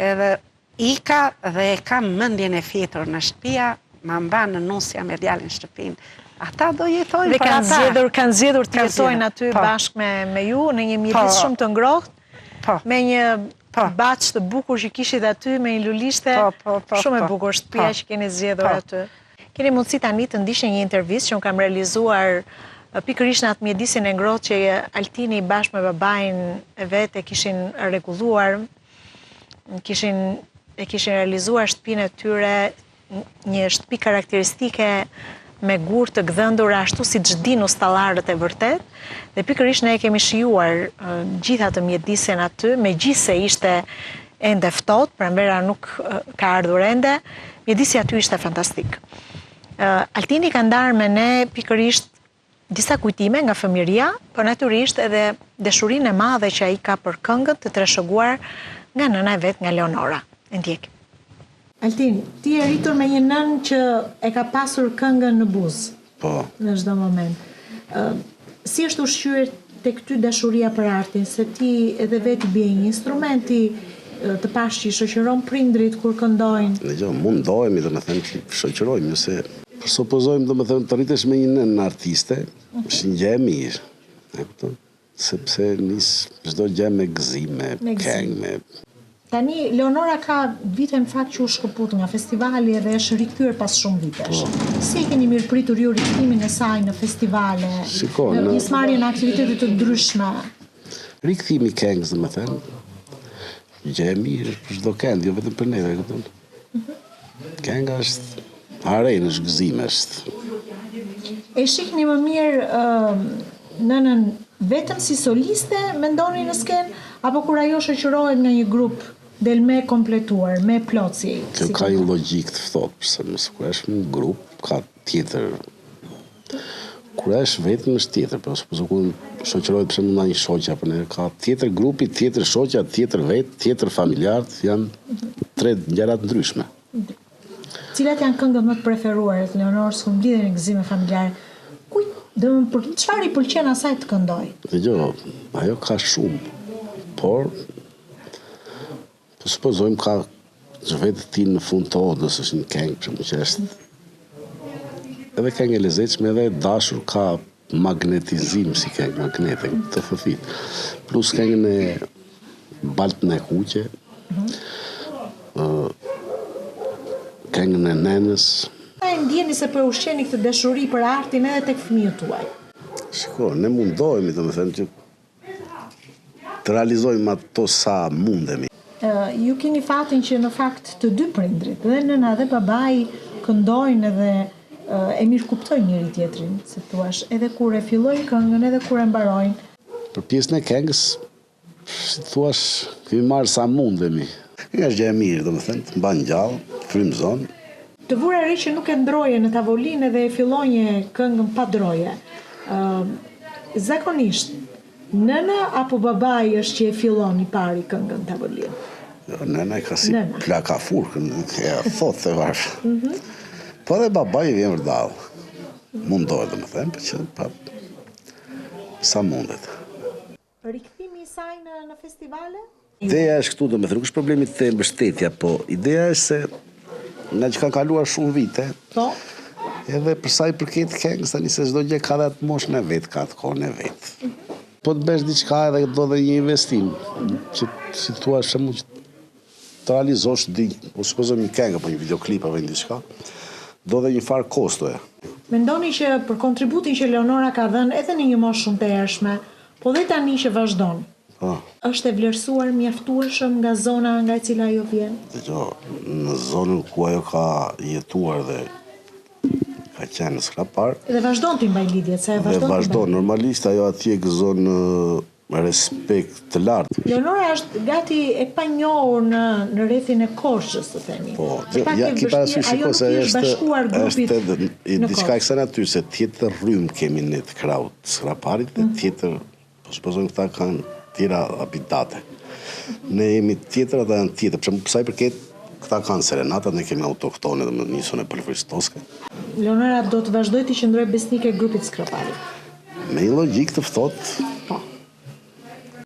edhe ika dhe kam mendjen e fjetur në shtëpia, ma mbanë në nusja me djalin shtëpinë. Ata do jetojnë për ata. Dhe kanë zgjedhur të jetojnë aty bashkë me ju, në një mjedis shumë të ngrohtë, me një baç të bukur që kishit aty, me një lulishte, shumë e bukur shtëpia që keni zgjedhur aty. Keni mundësi tani të ndiqni një intervistë që unë kam realizuar pikërisht në atë mjedisin e ngrohtë që Altini bashkë me babain e vet e kishin rregulluar, e kishin realizuar shtëpinë e tyre, një shtëpi karakteristike me gur të gdhëndur ashtu si çdin ustallarët e vërtet, dhe pikërisht ne e kemi shijuar gjitha të mjedisjen aty, megjithse ishte ende ftohtë, pranvera nuk ka ardhur ende, mjedisi aty ishte fantastik. Altini ka ndarë me ne pikërisht disa kujtime nga fëmijëria, por natyrisht edhe dashurinë e madhe që ai ka për këngët të trashëguar nga nëna e vet, nga Leonora. E ndjekim. Altin, ti e rritur me një nën që e ka pasur këngën në buzë. Po. Në çdo moment. Si është ushqyer tek ty dashuria për artin, se ti edhe vetë bie një instrumenti të pash që i shoqëron prindrit kur këndojnë? Jo, mundohemi dhe me thënë që shoqërojmë, se përsupozojmë dhe me thënë të rritesh me një nën artiste, është një gjë e mirë. Sepse çdo gjë me gëzim, me këngë, me... Tani, Leonora ka vite në fakt që u shkëput nga festivali edhe është rikthyer pas shumë vitesh. Si e keni mirëpritur ju rikthimin e saj në festivale, në pjesëmarrje në aktivitete të ndryshme? Rikthimi i këngës, domethënë, gjë e mirë për çdo kënd, jo vetëm për neve, kupton? Kënga është arenë, është gëzim, është. E shihni më mirë nënën vetëm si soliste mendoni në skenë, apo kur ajo shoqërohet nga një grup del me kompletuar, me plotësi? Kjo ka një logjik të ftohtë, përse nëse kur është në grup, ka tjetër. Kur është vetëm është tjetër, por sepse kur shoqërohet për shembull nga një shoqja, apo ne ka tjetër grupi, tjetër shoqja, tjetër vet, tjetër familjar, janë 3 gjëra të ndryshme. Cilat janë këngët më të preferuara të Leonorës kur mblidhen në gëzime familjare? Për çfarë i pëlqen asaj të këndoj? Dgjoj, ajo ka shumë, por supozojmë ka vetë ti në fund të odës është një këngë, që është edhe këngë e lezetshme edhe dashur, ka magnetizim si këngë, magnete, të thëthit. Plus këngën e Baltën e Kuqe, këngën e Nenës. A e ndjeni se për ushqeni këtë dashuri për artin edhe tek fëmijët tuaj? Shiko, ne mundohemi të më thënë që të realizojmë ato sa mundemi. Ju keni fatin që në fakt të dy prindrit, dhe nëna dhe babai, këndojnë edhe e mirë kuptojnë njëri tjetrin, se thuash, edhe kur e fillojnë këngën, edhe kur e mbarojnë. Për pjesën e këngës, si thuash, kemi marrë sa mundemi. Nga është gjë e mirë, do më thënë, të mban gjallë, frymëzon. Të vura re që nuk e ndroje në tavolinë dhe e fillonje këngën pa droje. Zakonisht, nëna apo babai është që e fillon i pari këngën tavolinë? Nëna e ka si plaka furkën, e thotë të varfë. Po dhe babai vjen vërdallë. Mundohet, do më thënë, për që sa mundet. Rikthimi i saj në festivale? Ideja është këtu, do më thënë, nuk është problemi të mbështetja, po ideja është se nga që kanë kaluar shumë vite, edhe përsa i përket këngës, tani se çdo gjë ka dhe atë moshën e vetë, ka atë kohën e vetë. Po të bësh diçka edhe do dhe një investim, që si thua shemu që të realizosh o supozojmë një këngë, apo një videoklip, apo një diçka, do dhe një farë kostoje. Mendoni që për kontributin që Leonora ka dhënë edhe në një moshë shumë të ershme, po dhe tani që vazhdon, është e vlerësuar mjaftueshëm nga zona nga e cila ajo vjen? Në zonën ku ajo ka jetuar dhe ka qenë në Skrapar. Dhe vazhdon të mbaj lidhjet, se e vazhdon të mbaj. Dhe vazhdon, normalisht ajo atje gëzon respekt të lartë. Leonora është gati e panjohur në rrethin e Korçës, të themi. Po, ja ki parasysh shiko se është diçka e kësaj natyre, se tjetër rrymë kemi ne të kraut të Skraparit dhe tjetër, po supozojmë këta kanë tjera habitate. Ne jemi tjetër, ata janë tjetër. Për sa i përket, këta kanë serenatat, ne kemi autoktone dhe më njësën e Pëlfristoske. Leonora do të vazhdoj të qëndroj besnike e grupit Skraparit. Me një logjik të ftohtë.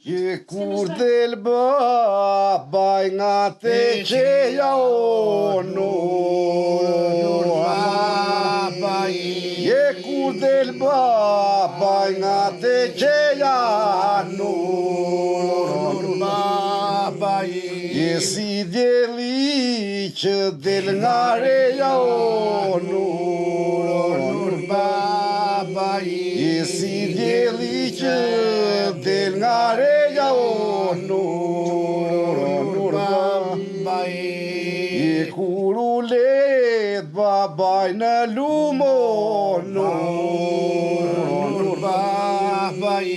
Je kur del babaj nga te qeja o nur babaj. Je kur del babaj nga te qeja nur babaj. Je si djeli që del nga reja o nur babaj. Je si djeli që del nga reja o nur babaj. Je kur u let babaj në lumë o nur babaj.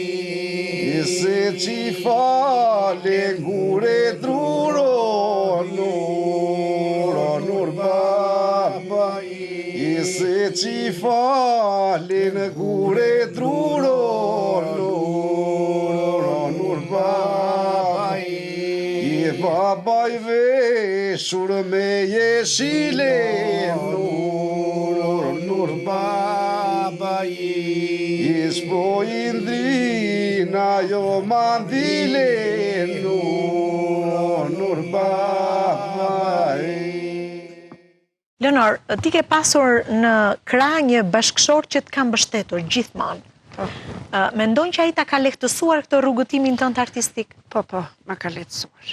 Je se qi fale ngure drur o nur babaj. Je se qi fale ngure drur o nur babaj. Je babaj veshur me jeshile nur babaj. Je s'po indrina jo mandile nur babaj. Leonor, ti ke pasur në krah një bashkëshor që të kam mbështetur gjithmonë. Mendon që ai ta ka lehtësuar këtë rrugëtimin tënd artistik? Po, ma ka lehtësuar.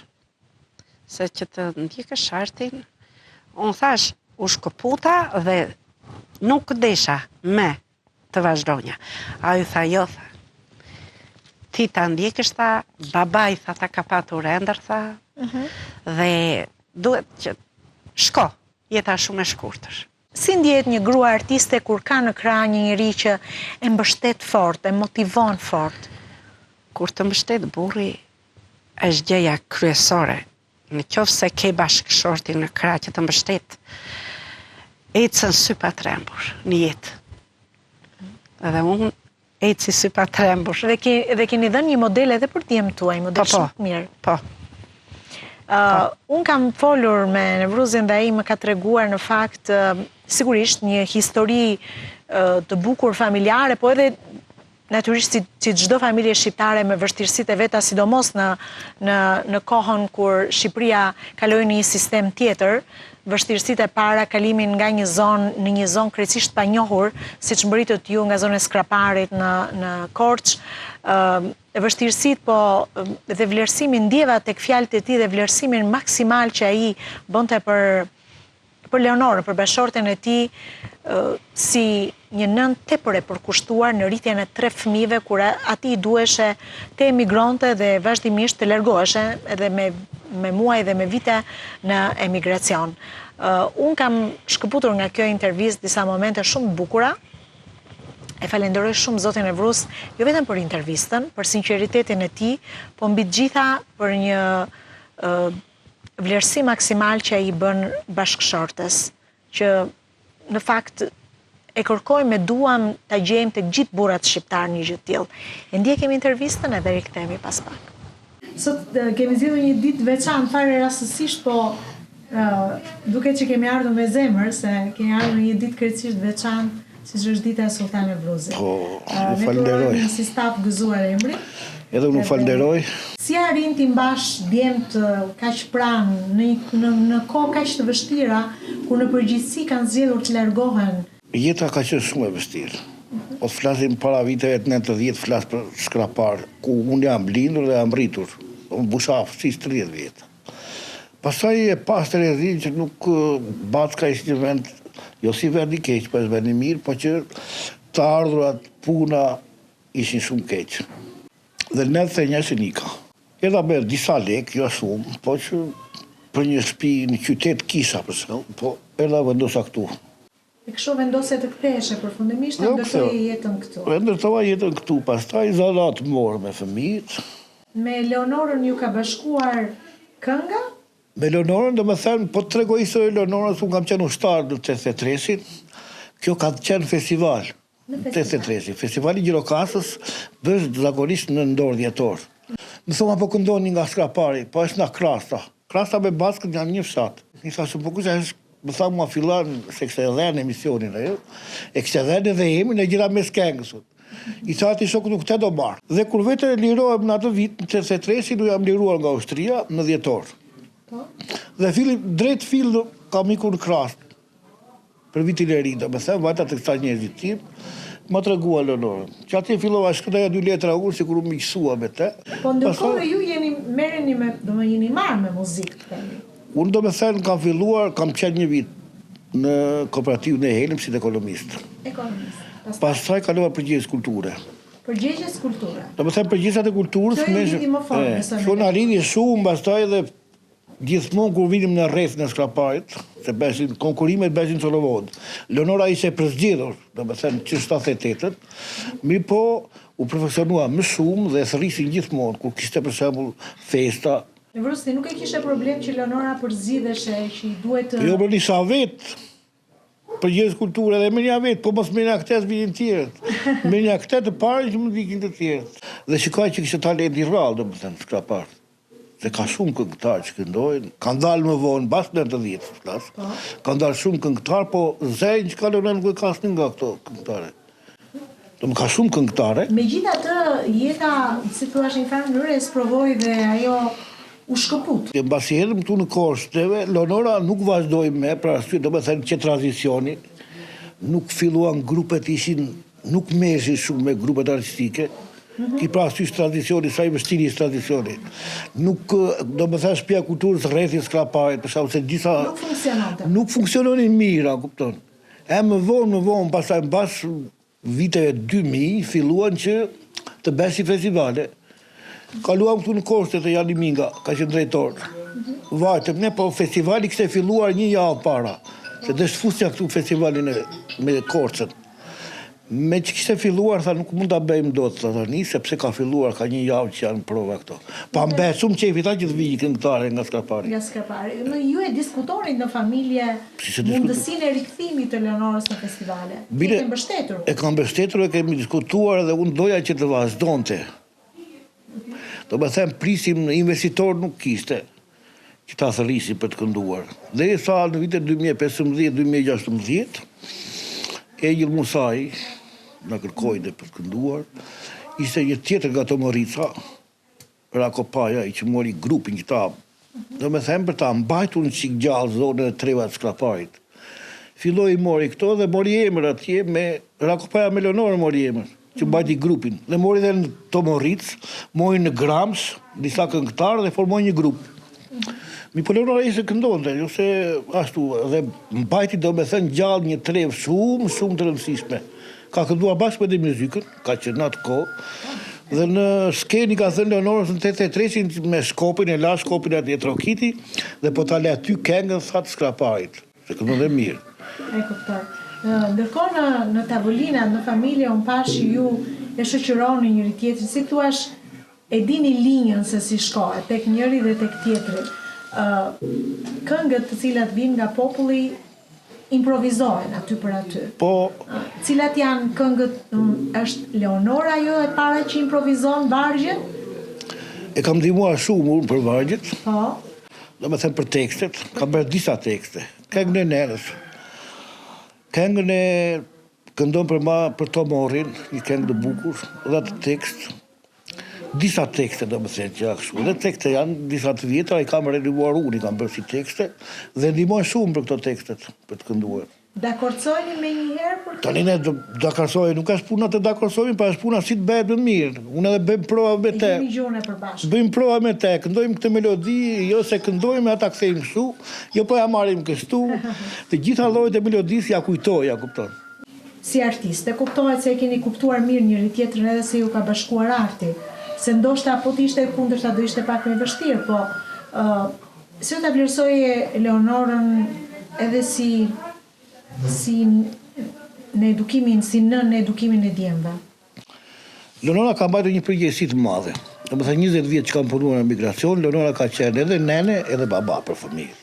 Se që të ndjekësh artin, unë thash, u shkëputa dhe nuk desha me të vazhdonja. A ju tha, jo, tha. Ti ta ndjekësh, tha, babaj, tha, ta ka patur ender, tha, dhe duhet që shko, jeta shumë e shkurtër. Si ndjehet një grua artiste kur ka në krah një njeri që e mbështet fort, e motivon fort? Kur të mbështet burri, është gjëja kryesore. Në qoftë se ke bashkëshorti në krah që të mbështet, ecën sy pa trembur në jetë. Edhe unë eci sy pa trembur. Dhe keni dhënë një model edhe për t'jem tuaj, model shumë mirë. Po. Unë kam folur me Nevruzin dhe ai më ka treguar në fakt sigurisht një histori të bukur familjare, po edhe natyrisht si çdo familje shqiptare me vështirësitë e veta, sidomos në kohën kur Shqipëria kaloi në një sistem tjetër, vështirësitë e para kalimin nga një zonë në një zonë krejtësisht pa njohur, siç mbritët ju nga zona e Skraparit në Korçë, vështirësitë po dhe vlerësimin ndjeva tek fjalët e tij dhe vlerësimin maksimal që ai bënte për Leonorën, për bashorten e tij, si një nën tepër e përkushtuar në rritjen e 3 fëmijëve, kur atij duheshe të emigronte dhe vazhdimisht të largoheshe edhe me muaj dhe me vite në emigracion. Unë kam shkëputur nga kjo intervistë disa momente shumë të bukura. E falenderoj shumë zotin Evrus, jo vetëm për intervistën, për sinqeritetin e tij, po mbi të gjitha për një vlerësim maksimal që ai bën bashkëshortes, që në fakt e kërkojmë, duam ta gjejmë tek gjithë burrat shqiptar një gjë të tillë. E ndjekim intervistën edhe rikthehemi pas pak. Sot kemi zgjedhur një ditë veçantë, fare rastësisht, po duket që kemi ardhur me zemër, se kemi ardhur një ditë krejtësisht veçantë, siç është dita e Sultan Evruzit. Ne falenderoj. Ne si staf gëzuar emri. Edhe unë falenderoj. Si arrin ti mbash djemt kaq pranë në kohë kaq të vështira, kur në përgjithësi kanë zgjedhur të largohen? Jeta ka qenë shumë e vështirë. Po flasim para viteve të 90, flas për Skrapar, ku unë jam lindur dhe jam rritur. Unë bushaf si 30 vjet. Pastaj e pastër e zi që nuk Backa ishte një vend, jo si vend i keq, po është vend i mirë, po që të ardhurat, puna ishin shumë keq. Dhe ne thënja që nika. Edha me disa lek, jo shumë, po që për një shtëpi në qytet kisha përse, po edha vendosa këtu. E kështu vendose të ktheheshe përfundimisht, të ndërtoje jetën këtu? Ndërtova jetën këtu, pastaj zadat morë me fëmijët. Me Leonorën ju ka bashkuar kënga? Me Leonorën, do me thënë, po të tregoj se Leonorës, unë kam qenë ushtar në 83-in, kjo ka qenë festival. Në 83-in. Festivali Gjirokastës bësh zakonisht në ndorë dhjetor. Më thoma po këndoni nga Skrapari, po është nga Krasta. Krasta me Baskët nga një fshat. Një thashë po kusha është, më tha mua fillan, se kështë edhe në emisionin e kështë edhe dhe jemi në gjira me skengësut. I thati shokë nuk të do marë. Dhe kur vete lirohem në atë vit, në 83-in, u jam liruar nga Austria në dhjetor. Dhe drejt fillë kam ikur në Krast. Për vitin e rinda, me them, vajta të këta njerëzit tim, më të regua Leonorën. Që ati fillova shkëtaja 2 letra unë, si kur më miqësua me te. Po ndërkohë ju merreni jeni marrë me muzikë të temi? Unë do me thënë kam filluar, kam qenë një vit në kooperativën e Helim si ekonomist. Ekonomist. Pastaj kalova përgjegjës kulture. Përgjegjës kulture? Do me thënë përgjegjësat e kulturës. Kjo e lidi më fort. Kjo në lidi shumë, pastaj dhe gjithmonë kur vinim në rreth në Skraparit, se konkurimet beshin Solovod. Leonora ishte përzgjedhur, do me thënë që 78-ën, mi po u profesionua më shumë dhe thërrisin gjithmonë, kur kishte për shembull festa. Evrus, ti nuk e kishe problem që Leonora përzgjidheshe, që i duhet të... Jo, për nisha vetë, përgjegjës kulture dhe me një vetë, po mos me një aktes vijin tjerët. Me një aktes të parë që më vikin të tjerët. Dhe shikoj që kishte talent i rrallë, do me thënë, Skrapart. Dhe ka shumë këngëtarë që këndojnë, kanë dalë më vonë, bas në të 10, flasë. Kanë dalë shumë këngëtarë, po zejnë që ka Leonora nuk e kasë nga këto këngëtare. Do më ka shumë këngëtare. Me gjitha të jeta, si të ashtë një farë nëre, sprovoj dhe ajo u shkëput. Mbasi hedhëm këtu në Korçë, Leonora nuk vazhdoj me, pra arsye do me thënë që tranzicioni, nuk filluan grupet ishin, nuk meshin shumë me grupet artistike, ki pra asysh tradicioni, sa i vështiri is tradicioni. Nuk, do me thënë shtëpia kulturës rreth Skraparit, për shkak se disa... Nuk funksionante. Nuk funksiononin mira, kupton. E më vonë, pastaj mbas viteve 2000, filluan që të besin festivale. Kaluam këtu në Korçë të Jani Minga, ka qenë drejtor. Vajtëm ne, po festivali kishte filluar një javë para, se dhe shfusja këtu festivalin me Korçën. Me që kishte filluar, tha nuk mund të bëjmë do të tani, sepse ka filluar, ka një javë që janë prova këto. Pa mbesum qefi ta që të vijë këngëtare nga Skrapari. Nga Skrapari. Ju e diskutonit në familje mundësinë e rikthimit të Leonorës në festivale. Ti e ke mbështetur? E kam mbështetur, e kemi diskutuar dhe unë doja që të vazhdonte. Do me them, prisim investitor nuk kishte që ta thërrisin për të kënduar. Dhe sa në vitet 2015-2016, Egil Musaj, na kërkojnë për të kënduar. Ishte një tjetër nga Tomorica, Rakopaja, i që mori grupin këta. Do me them për ta mbajtur në qik gjallë zonën e treva të Skraparit. Filloi mori këto dhe mori emër atje me Rakopaja me Leonorën mori emër, që mbajti grupin. Dhe mori dhe në Tomoric, mori në Grams, disa këngëtarë dhe formoi një grup. Mi po Leonora ishte këndonte, jo se ashtu, dhe mbajti do me thënë gjallë një trevë shumë të rëndësishme. Ka kënduar bashkë me dhe muzikën, ka qenë në atë kohë, dhe në skeni ka thënë Leonorës në 83 me shkopin, e la shkopin atë Trokiti, dhe po ta le aty këngën thatë Skraparit, se këndon dhe mirë. E kuptoj. Ndërkohë në tavolinat, në familje, unë pash ju e shoqëroni njëri tjetrin, si thuash, e dini linjën se si shkohet, tek njëri dhe tek tjetri. Këngët të cilat vinë nga populli improvizojnë aty për aty. Po, Cilat janë këngët, është Leonora jo e para që improvizon vargjet? e kam ndihmuar shumë unë për vargjet, Po. do me thënë për tekstet, kam bërë disa tekste. Këngën e nenës, këngën e këndon për Tomorin, një këngë të bukur, dhe atë tekst, disa tekste do me thënë që aksu, dhe tekste janë disa të vjetra, i kam redivuar unë, i kam bërë si tekste, dhe ndihmoj shumë për këto tekstet, për të kënduar. Dakorcojni me njëherë për Tani ne dakorsojmë, nuk është puna të dakorsojmë, pa është puna si të bëhet më mirë. Unë edhe bëjmë prova me te. Jemi gjurën e përbashkët. Bëjmë prova me te, këndojmë këtë melodi, jo se këndojmë ata kthejmë kështu, jo po ja marrim kështu. Të gjitha llojet e melodisë ja kujtoj, ja kupton. Si artiste, kuptohet se e keni kuptuar mirë njëri tjetrin edhe se ju ka bashkuar arti. Se ndoshta po të ishte e kundërta do ishte pak më vështirë, po si ta vlerësoje Leonorën edhe si në edukimin, si në edukimin e djemve? Leonora ka mbajtur një përgjegjësi të madhe. Domethënë 20 vjet që kam punuar në migracion, Leonora ka qenë edhe nene edhe baba për fëmijët.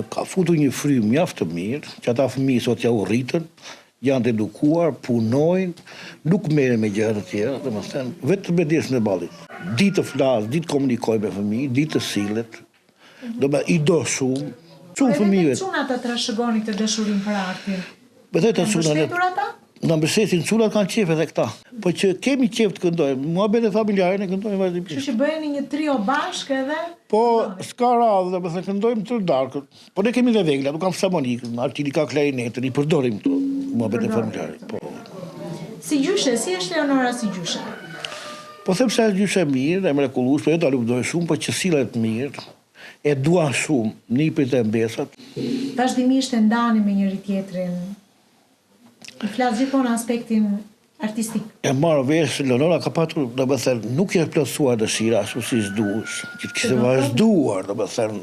Ka futur një frym mjaft të mirë, që ata fëmijë sot ja u rritën, janë të edukuar, punojnë, nuk merren me gjëra të tjera, domethënë vetëm me desën e ballit. Ditë të flas, ditë komunikoj me fëmijë, ditë të sillet. I do shumë fëmijëve. Edhe çunat të trashëgoni këtë dashurinë për artin. Vetë çunat. Mbështetur ata? Në mbështesin çunat kanë qef edhe këta. Po që kemi qef të këndojmë, muhabet e familjarë ne këndojmë vazhdimisht. Kështu që bëheni një trio bashkë edhe? Po, s'ka radhë, domethënë këndojmë të darkët. Po ne kemi dhe vegla, nuk kam harmonikën, Artini ka klarinetën, i përdorim këto muhabet e familjarë. Po. Si gjyshe, si është Leonora si gjyshe? Po them se është gjyshe mirë, e mrekullueshme, jo ta lufdoj shumë, po që sillet mirë. E duan shumë, niprit e mbesat. Vazhdimisht e ndani me njëri tjetrin. I flas gjithmonë aspektin artistik. E marrë vesh, Leonora ka patur, domethënë, nuk i është plotësuar dëshira ashtu siç duhesh, që të kishte vazhduar, domethënë,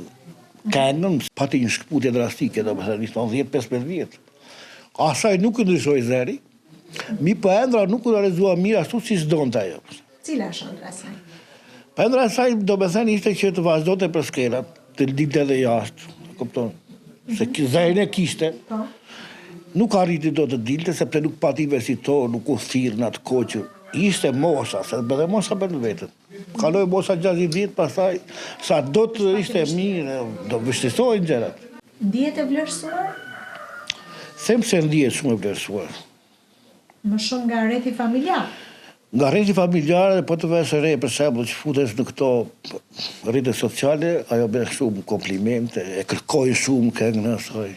këngën, pati një shkputje drastike, domethënë, ishte 10-15 vjet. Asaj nuk i ndryshoi zëri, mi po ëndra nuk u realizua mirë ashtu siç donte ajo. Cila është ëndra e saj? Ëndra e saj, domethënë, ishte që të vazhdonte për skelat, të dilte edhe jashtë, kupton? Se zërin e kishte. Po. Nuk arriti do të dilte, sepse nuk pati investitor, nuk u thirr në atë kohë që ishte mosha, se edhe mosha bën vetën. Kaloi mosha 60 vjet, pastaj sa do të ishte mirë, do vështirësohen gjërat. Ndihet e vlerësuar? Them se ndihet shumë e vlerësuar. Më shumë nga rrethi familjar. Nga rrethi familjar, po të vesh re, për shembull, që futesh në këto rrjete sociale, ajo bën shumë komplimente, e kërkojnë shumë këngën e saj.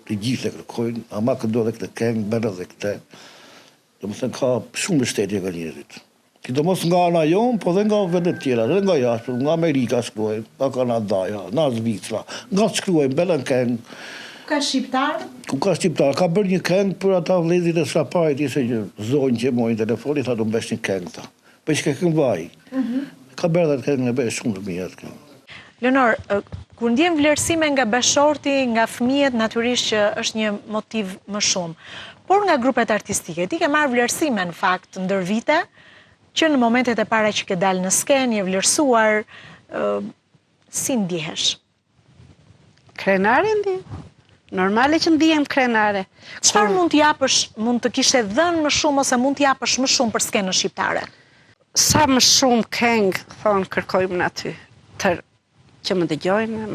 Të gjithë e kërkojnë, ama këndo dhe këtë këngë, bërë dhe këtë. Domethënë ka shumë mbështetje nga njerëzit. Sidomos nga ana jonë, po dhe nga vendet tjera, dhe nga jashtë, nga Amerika shkruajnë, nga Kanadaja, nga Zvicra, nga shkruajnë belen këngë. Ka shqiptar? Ku ka shqiptar, ka bërë një këngë për ata vëllezërit e Skraparit, ishte një zonjë që mojnë telefoni, tha do mbesh një këngë ta. Po që këngë vaj. Ka bërë dhe këngë e bërë shumë të mirë atë këngë. Leonor, kur ndjem vlerësime nga bashorti, nga fëmijët, natyrisht që është një motiv më shumë. Por nga grupet artistike, ti ke marrë vlerësime në fakt ndër vite, që në momentet e para që ke dalë në skenë, je vlerësuar, si ndihesh? Krenare ndi. Normale që ndihem krenare. Çfarë mund t'japësh, mund të kishe dhënë më shumë ose mund t'japësh më shumë për skenën shqiptare? Sa më shumë këngë, thonë, kërkojmë në aty. Që më dëgjojnë,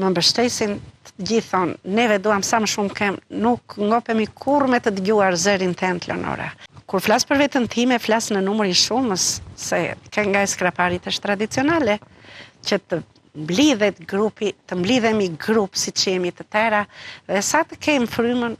më mbështesin të gjithë thonë, neve duam sa më shumë kem, nuk ngopemi kur me të dëgjuar zërin tënd, Leonora. Kur flas për veten time, flas në numrin shumës, se kënga e Skraparit është tradicionale, që të mblidhet grupi, të mblidhemi grup siç jemi të tëra, dhe sa të kem frymën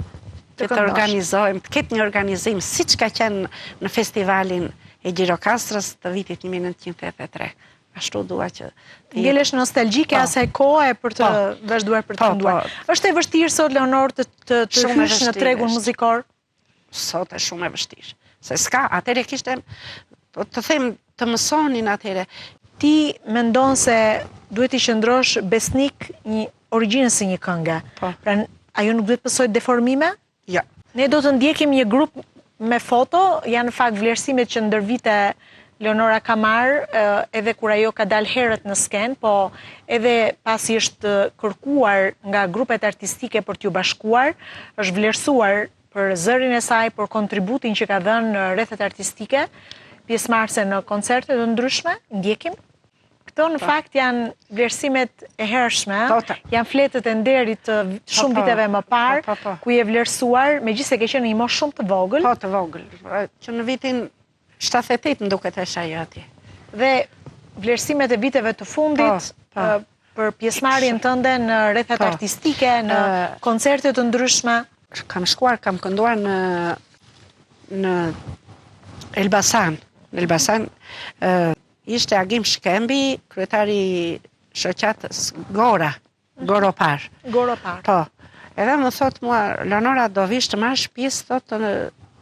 të organizojmë, të ketë një organizim siç ka qenë në festivalin e Gjirokastrës të vitit 1983. Ashtu dua që ngelesh nostalgjike asaj kohe për të vazhduar për të kënduar. Është e vështirë sot, Leonor, të hysh në tregun muzikor? Sot është shumë e vështirë. Se s'ka, atëre kishte, të them, të mësonin atëre. Ti mendon se duhet i qëndrosh besnik një origjinës së një kënge. Pra ajo nuk duhet pësoj deformime? Jo. Ne do të ndjekim një grup me foto, janë në fakt vlerësimet që ndër vite Leonora ka marrë, edhe kur ajo ka dalë herët në sken, po edhe pasi është kërkuar nga grupet artistike për t'ju bashkuar, është vlerësuar për zërin e saj, për kontributin që ka dhënë në rrethet artistike, pjesëmarrëse në koncerte të ndryshme, ndjekim. Këto në fakt janë vlerësimet e hershme, janë fletët e nderit të shumë viteve më parë, ku je vlerësuar, megjithëse ke qenë një moshë shumë të vogël. Po, të vogël, që në vitin 78 më duket është ajo atje. Dhe vlerësimet e viteve të fundit për pjesëmarrjen tënde në rrethat artistike, në koncerte të ndryshme. Kam shkuar, kam kënduar në Elbasan. Në Elbasan ishte Agim Shkembi, kryetari shoqatës Goropar. Goropar. Po. Edhe më thot mua, Leonora, do vish të marrësh pjesë, thotë,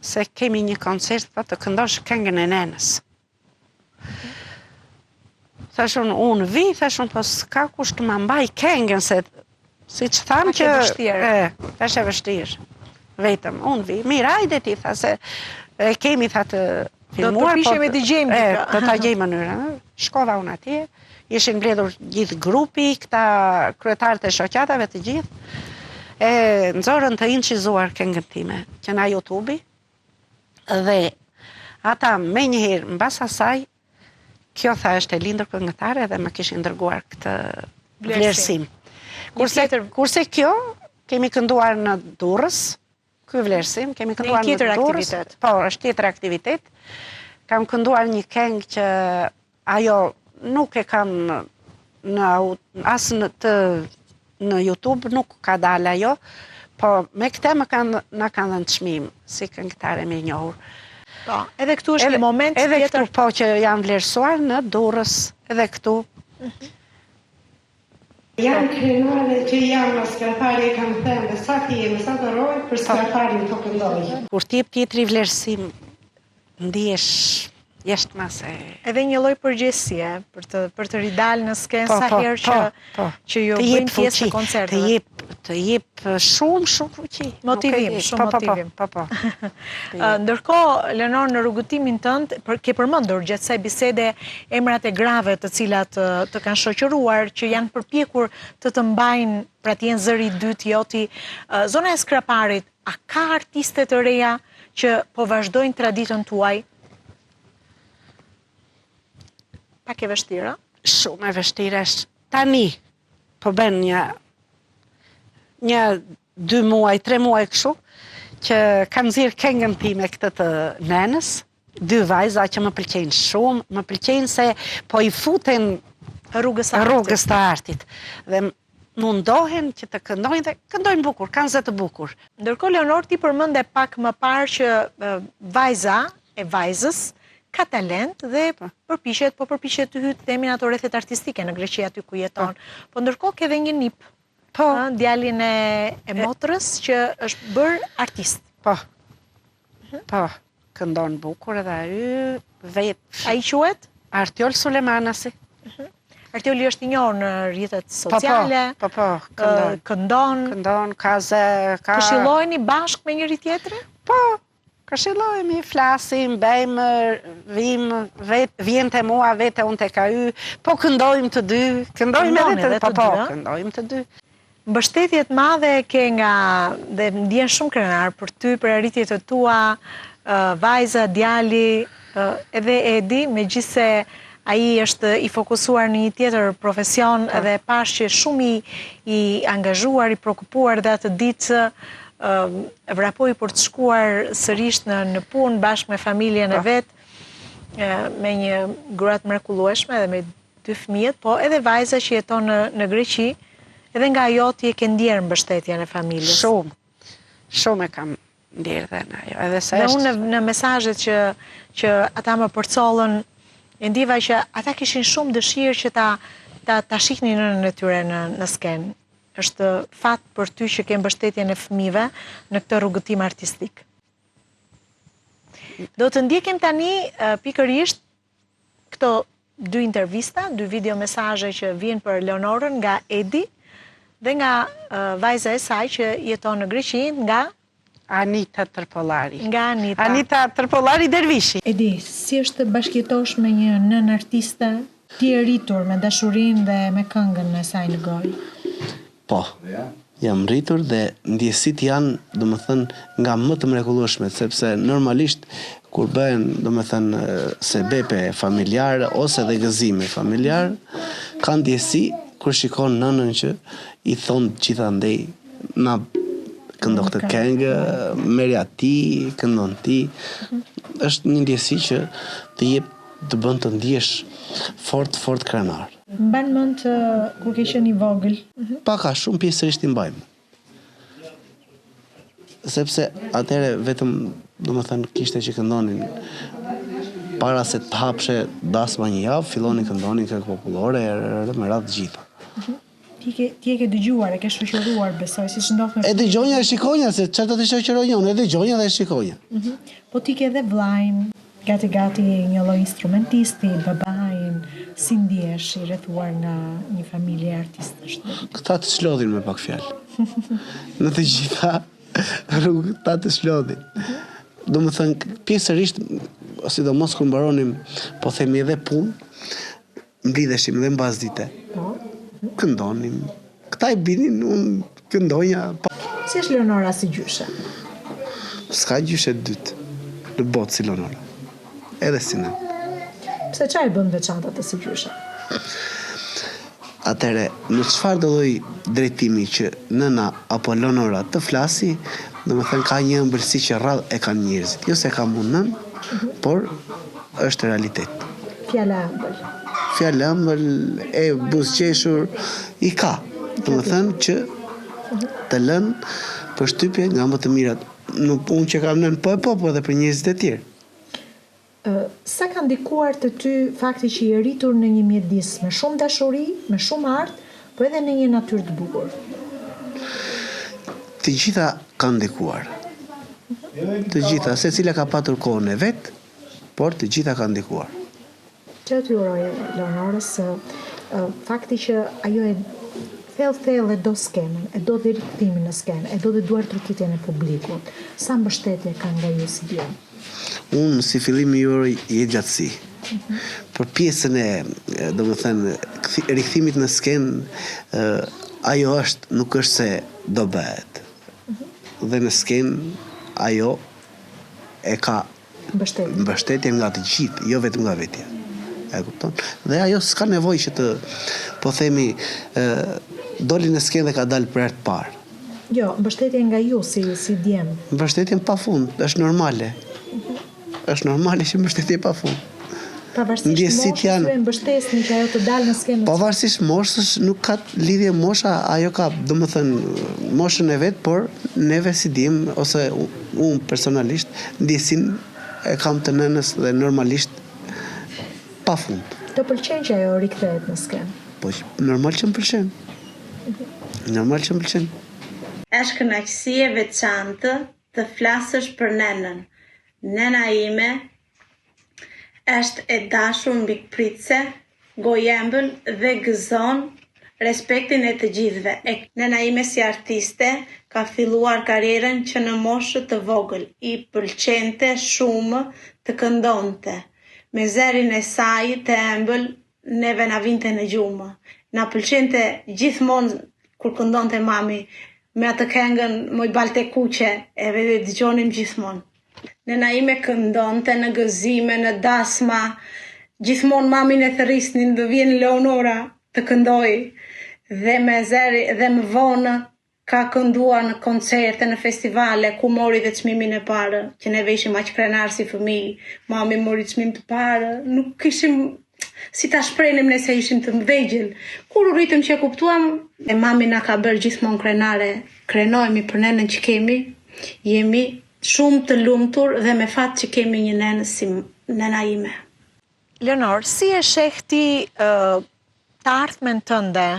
se kemi një koncert, të këndosh këngën e nenës. Thashun, unë vi, thashun, po s'ka kush të më mbaj këngën, se si që thamë që... Është e vështirë. Vetëm, unë vi. Mirë, ajde ti, tha se kemi, tha të filmuar... Do të përpishem e t'i gjejmë. Do t'a gjejmë mënyrën. Shkova unë atje, ishin mbledhur gjithë grupi, këta kryetarët e shoqatave të gjithë, e nxorën të incizuar këngën time, që na YouTube-i, dhe ata me njëherë mbas asaj, kjo tha është e lindur këngëtare dhe më kishin dërguar këtë vlerësim. Kurse kjo, kemi kënduar në Durrës, ky vlerësim, kemi kënduar në Durrës. Po, është tjetër aktivitet. Kam kënduar një këngë që ajo nuk e kam asë në YouTube, nuk ka dalë ajo, po me këte na kanë dhënë çmim si këngëtare më e njohur. Po, edhe këtu është një moment tjetër. Edhe këtu, po, që janë vlerësuar në Durrës, edhe këtu. Janë krenuare që janë në Skrapari, kam thënë, dhe sa ti jemi, sa të rojë, për Skraparin të këndoj. Kur t'jep tjetri vlerësim, ndihesh jeshtë mase... Edhe një lloj përgjegjësie për të ridalë në skenë sa herë që ju bëjnë pjesë në koncerteve. Të jep shumë fuqi. Motivim, shumë motivim. Ndërkohë, Leonor, në rrugëtimin tënd, ke përmendur gjatë kësaj bisede emrat e grave të cilat të kanë shoqëruar, që janë përpjekur të mbajnë, pra të jenë zëri i dytë joti. Zona e Skraparit, a ka artiste të reja që po vazhdojnë traditën tuaj? Pak e vështira? Shumë e vështira është. Tani, po bën një 2 muaj, 3 muaj kështu, që kam nxjerr këngën time këtë të nenës, 2 vajza që më pëlqejnë shumë, më pëlqejnë se po i futen rrugës të artit. Dhe mundohen që të këndojnë dhe këndojnë bukur, kanë zë të bukur. Ndërkohë, Leonor, ti përmende pak më parë që vajza e vajzës ka talent dhe përpiqet të hyjë temin ato rrethet artistike në Greqi aty ku jeton. Po ndërkohë ke edhe një nip, djalin e motrës që është bërë artist. Po, këndon bukur edhe ai vetë. Ai quhet? Artiol Sulemanasi. Artioli është i njohur në rrjetet sociale. Po, këndon, ka zë, ka... Këshillojeni bashkë me njëri tjetrin? Po, këshillojemi, flasim, bëjmë, vjen te mua, vete unë te ka y, po këndojmë të dy, këndojmë të dy. Mbështetjet madhe ke nga, dhe ndjen shumë krenar për ty, për arritjet të tua, vajza, djali, edhe Edi, megjithse ai është i fokusuar në një tjetër profesion dhe pash që shumë i angazhuar, i prekupuar dhe atë ditë vrapoi për të shkuar sërish në punë bashkë me familjen e vet, me një grua të mrekullueshme dhe me 2 fëmijët, po edhe vajza që jeton në Greqi, edhe nga ajo ti e ke ndjerë mbështetjen e familjes. Shumë e kam ndjerë dhe në ajo. Edhe se dhe unë në mesazhet që ata më përcollën, e ndiva që ata kishin shumë dëshirë që ta shihnin nënën e tyre në skenë. Është fat për ty që ke mbështetjen e fëmijëve në këtë rrugëtim artistik. Do të ndjekim tani pikërisht këto 2 intervista, 2 video mesazhe që vijnë për Leonorën nga Edi dhe nga vajza e saj që jeton në Greqi, nga Anita Tërpollari. Nga Anita Tërpollari Dervishi. Edi, si është të bashkjetosh me një nën artiste, ti e rritur me dashurinë dhe me këngën e saj në gojë? Po, jam rritur dhe ndjesit janë, nga më të mrekullueshme, sepse normalisht kur bëhen, sebepe familjare ose dhe gëzime familjare, ka ndjesi kur shikon nënën që i thonë gjithandej na këndo këtë këngë, merja ti, këndon ti. Është një ndjesi që të bën të ndjesh fort krenar. Mban mend kur ke qenë i vogël? Paka shumë pjesërisht i mbajmë. Sepse atëre vetëm, kishte që këndonin para se të hapshe dasma një javë, fillonin këndonin këngë popullore me radhë gjitha. Ti e ke dëgjuar, e ke shoqëruar, besoj, si ndodh me... E dëgjonja e shikonja, se çfarë do të shoqëroj unë, e dëgjonja dhe e shikonja. Po ti ke dhe vllajin, gati një lloj instrumentisti, babain, si ndihesh i rrethuar nga një familje artistësh? Këta të shlodhin me pak fjalë. Në të gjitha rrugë ta të shlodhin. Do më thënë, pjesërisht, sidomos kur mbaronim, po themi edhe punë, mblidheshim dhe mbas dite. Këndonim. Këta i binin, unë këndonja. Si është Leonora si gjyshe? S'ka gjyshe dytë në botë si Leonora. Edhe si në. Pse çfarë bën veçantë atë si gjyshe? Atëre, në çfarë do lloj drejtimi që nëna apo Leonora të flasi, domethënë ka një ëmbëlsi që rradh e kanë njerëzit. Jo se ka mund nën, por është realitet. Fjala ëmbël. Fjala ëmbël e buzëqeshur i ka. Domethënë që të lën përshtypje nga më të mirat. Nuk unë që kam nën po edhe për njerëzit e tjerë. Sa ka ndikuar të ty fakti që je rritur në një mjedis me shumë dashuri, me shumë art, po edhe në një natyrë të bukur? Të gjitha kanë ndikuar. Të gjitha, secila ka patur kohën e vet, por të gjitha kanë ndikuar. Çfarë t'ju uroj Leonorës fakti që ajo e thellë e do skenën, e do dhe rikëtimin në skenë, e do dhe duar trokitjen e publikut. Sa mbështetje ka nga ju si dje? Unë si fillimi i uroj i gjatësi. Për pjesën e, domethënë, rikthimit në skenë, ajo është, nuk është se do bëhet. Dhe në skenë ajo e ka mbështetje nga të gjithë, jo vetëm nga vetja. E kupton? Dhe ajo s'ka nevojë që të, po themi, doli në skenë dhe ka dalë për herë të parë. Jo, mbështetje nga ju si djem. Mbështetje pafund, është normale. Është normale që mbështetje pafund. Pavarësisht moshës ju e mbështesni që ajo të dalë në skenë. Pavarësisht moshës nuk ka lidhje mosha, ajo ka, domethënë, moshën e vet, por neve si djem ose unë personalisht ndjesin e kam të nënës dhe normalisht pafund. Të pëlqen që ajo rikthehet në skenë? Po, normal që më pëlqen. Normal që më pëlqen. Është kënaqësi e veçantë të flasësh për nenën. Nena ime është e dashur mbi pritse, gojembël dhe gëzon respektin e të gjithëve. Nena ime si artiste ka filluar karrierën që në moshë të vogël, i pëlqente shumë të këndonte. Me zërin e saj të ëmbël, neve na vinte në gjumë. Na pëlqente gjithmonë kur këndonte mami me atë këngën Moj balte kuqe, e dëgjonim gjithmonë. Nena ime këndonte në gëzime, në dasma, gjithmonë mamin e thërrisnin dhe vjen Leonora të këndoj dhe me zeri dhe më vonë ka këndua në koncerte, në festivale, ku mori dhe çmimin e parë, që neve ishim aq krenar si fëmijë, mami mori çmim të parë, nuk ishim si ta shprenim nëse ishim të vegjël. Kur u rritëm që e kuptuam, e mami na ka bërë gjithmonë krenare, krenohemi për nenën që kemi, jemi shumë të lumtur dhe me fat që kemi një nenë si nena ime. Leonor, si e sheh ti të ardhmen tënde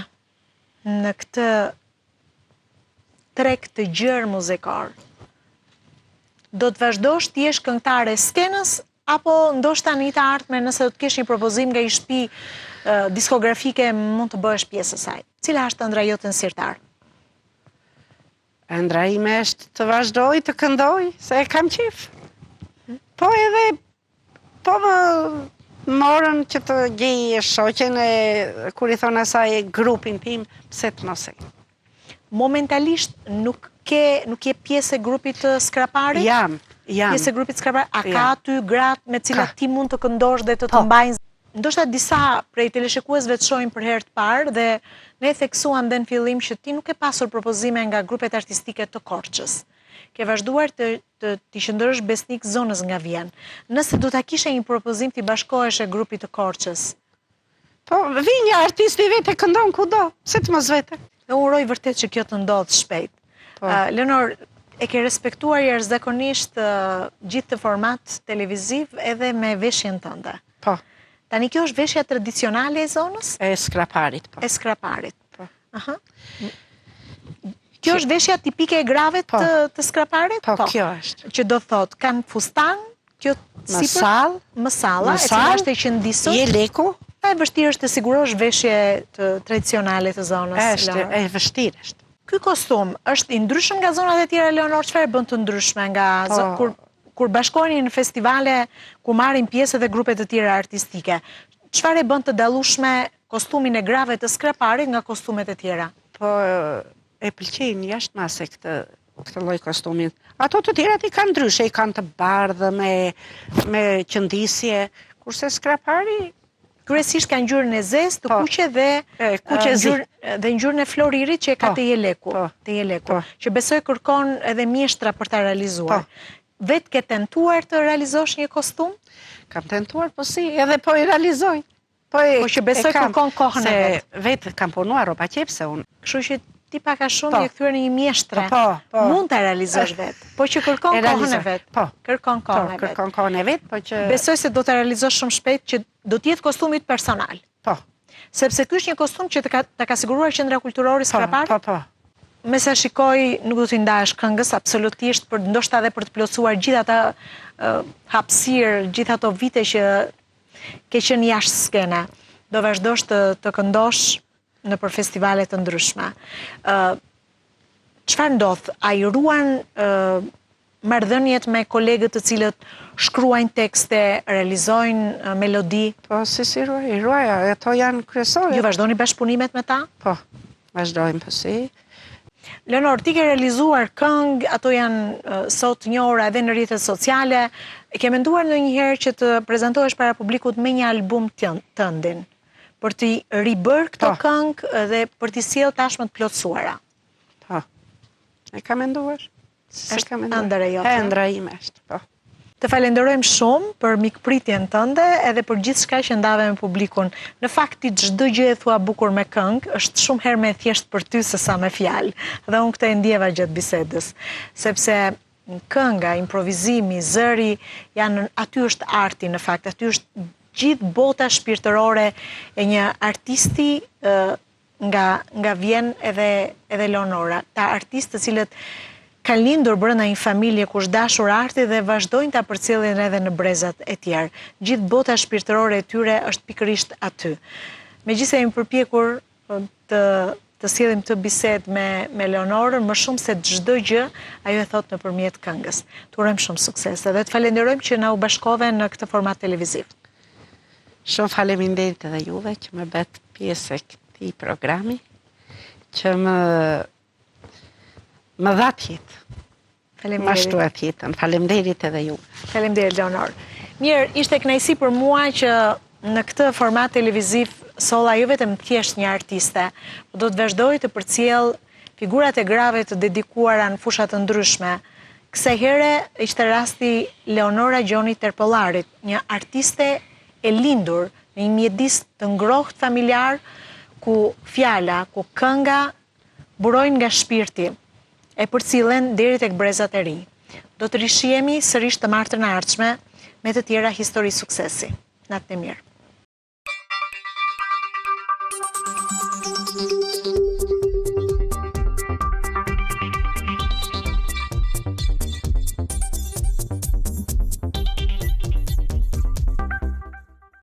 në këtë treg të gjerë muzikor? Do të vazhdosh të jesh këngëtare skenës apo ndoshta në të ardhmen nëse do të kesh një propozim nga një shtëpi diskografike mund të bëhesh pjesë e saj? Cila është ëndra jote nxirtar? Ëndra ime është të vazhdoj të këndoj, se e kam qef. Po edhe, po më morën që të gjej shoqen e kur i thonë asaj grupin tim, pse të mos e. Momentalisht nuk je pjesë e grupit të Skraparit? Jam. Pjesë e grupit Skraparit. A ka aty gratë me cilat ti mund të këndosh dhe të mbajnë? Ndoshta disa prej teleshikuesve të shohin për herë të parë dhe ne theksuam dhe në fillim që ti nuk e pasur propozime nga grupet artistike të Korçës. Ke vazhduar të qëndrosh besnik zonës nga Vjen. Nëse do ta kishe një propozim ti bashkohesh e grupit të Korçës? Po, vi një artisti vetë e këndon kudo, pse të mos vete? Dhe uroj vërtet që kjo të ndodhë shpejt. Leonor, e ke respektuar jashtëzakonisht gjithë të format televiziv edhe me veshjen tënde. Po. Tani kjo është veshja tradicionale e zonës? E Skraparit, po. E Skraparit. Po. Kjo është veshja tipike e grave të Skraparit? Po, kjo është. Që do thotë, kanë fustan, kjo sipër? Mësalla, e cila është e qëndisur? Je leku. E vështirë është të sigurosh veshje të tradicionale të zonës? E vështirë është. Ky kostum është i ndryshëm nga zonat e tjera, Leonor? Çfarë bën të ndryshme nga kur bashkoheni në festivale ku marrin pjesë edhe grupe të tjera artistike? Çfarë e bën të dallueshme kostumin e grave të Skraparit nga kostumet e tjera? Po e pëlqejnë jashtë mase këtë lloj kostumin. Ato të tjerat i kanë ndryshe, i kanë të bardhë me qëndisje, kurse Skrapari kryesisht ka ngjyrën e zezë, të kuqe dhe ngjyrën e floririt që e ka te jeleku, që besoj kërkon edhe mjeshtra për ta realizuar. Vetë ke tentuar të realizosh një kostum? Kam tentuar, po si, edhe po i realizoj. Po që besoj kërkon kohën e vetë. Vetë kam punuar ropa qepse unë. Kështu që ti pak a shumë je kthyer në një mjeshtre. Mund ta realizosh vetë, po që kërkon kohën e vet. Kërkon kohën e vet. Po që besoj se do ta realizosh shumë shpejt që do të jetë kostumit personal. Po. Sepse ky është një kostum që ta ka siguruar Qendra Kulturore Skraparit. Po. Me sa shikoj, nuk do t'i ndahesh këngës absolutisht, për ndoshta edhe për të plotësuar gjithë ata hapësirë, gjithë ato vite që ke qenë jashtë skene. Do vazhdosh të këndosh në për festivale të ndryshme. Çfarë ndodh? A i ruan marrëdhëniet me kolegët të cilët shkruajnë tekste, realizojnë melodi? Po, si ruaj, ato janë kryesore. Ju vazhdoni bashkëpunimet me ta? Po, vazhdojmë po si. Leonor, ti ke realizuar këngë, ato janë sot njohura edhe në rrjetet sociale. Ke menduar ndonjëherë që të prezantohesh para publikut me një album tëndin, për t'i ribër këto këngë dhe për t'i sjellë tashmë të plotësuara? Po, e ka menduar. Është ëndra jote. Ëndra ime është, po. Të falenderojmë shumë për mikpritjen tënde edhe për gjithë shka që ndave me publikun. Në fakti çdo gjë e thua bukur me këngë, është shumë herë me thjesht për ty se sa me fjalë. Dhe unë këtë e ndjeva gjatë bisedës. Sepse kënga, improvizimi, zëri, aty është arti në fakt, aty është gjithë bota shpirtërore e një artisti nga Vjen edhe Leonora. Ta artistë të cilët kanë lindur brenda një familje ku është dashur arti dhe vazhdojnë ta përcjellin edhe në brezat e tjerë. Gjithë bota shpirtërore e tyre është pikërisht aty. Megjithëse jemi përpjekur të sjellim këtë bisedë me Leonorën, më shumë se çdo gjë, ajo e thot nëpërmjet këngës. Të urojmë shumë sukses dhe të falenderojmë që na u bashkove në këtë format televiziv. Shumë faleminderit edhe juve që më bët pjesë e këtij programi, që më dha jetë. Ma shtuat jetën. Faleminderit edhe ju. Faleminderit, Leonor. Mirë, ishte kënaqësi për mua që në këtë format televiziv Solla jo vetëm thjesht një artiste, por do të vazhdoj të përcjell figurat e grave të dedikuara në fusha të ndryshme. Kësaj here ishte rasti Leonora Gjoni Terpollarit, një artiste e lindur në një mjedis të ngrohtë familjar, ku fjala, ku kënga burojnë nga shpirti, e përcillen deri tek brezat e ri. Do të rishihemi sërish të martën e ardhshme me të tjera histori suksesi. Natë e mirë.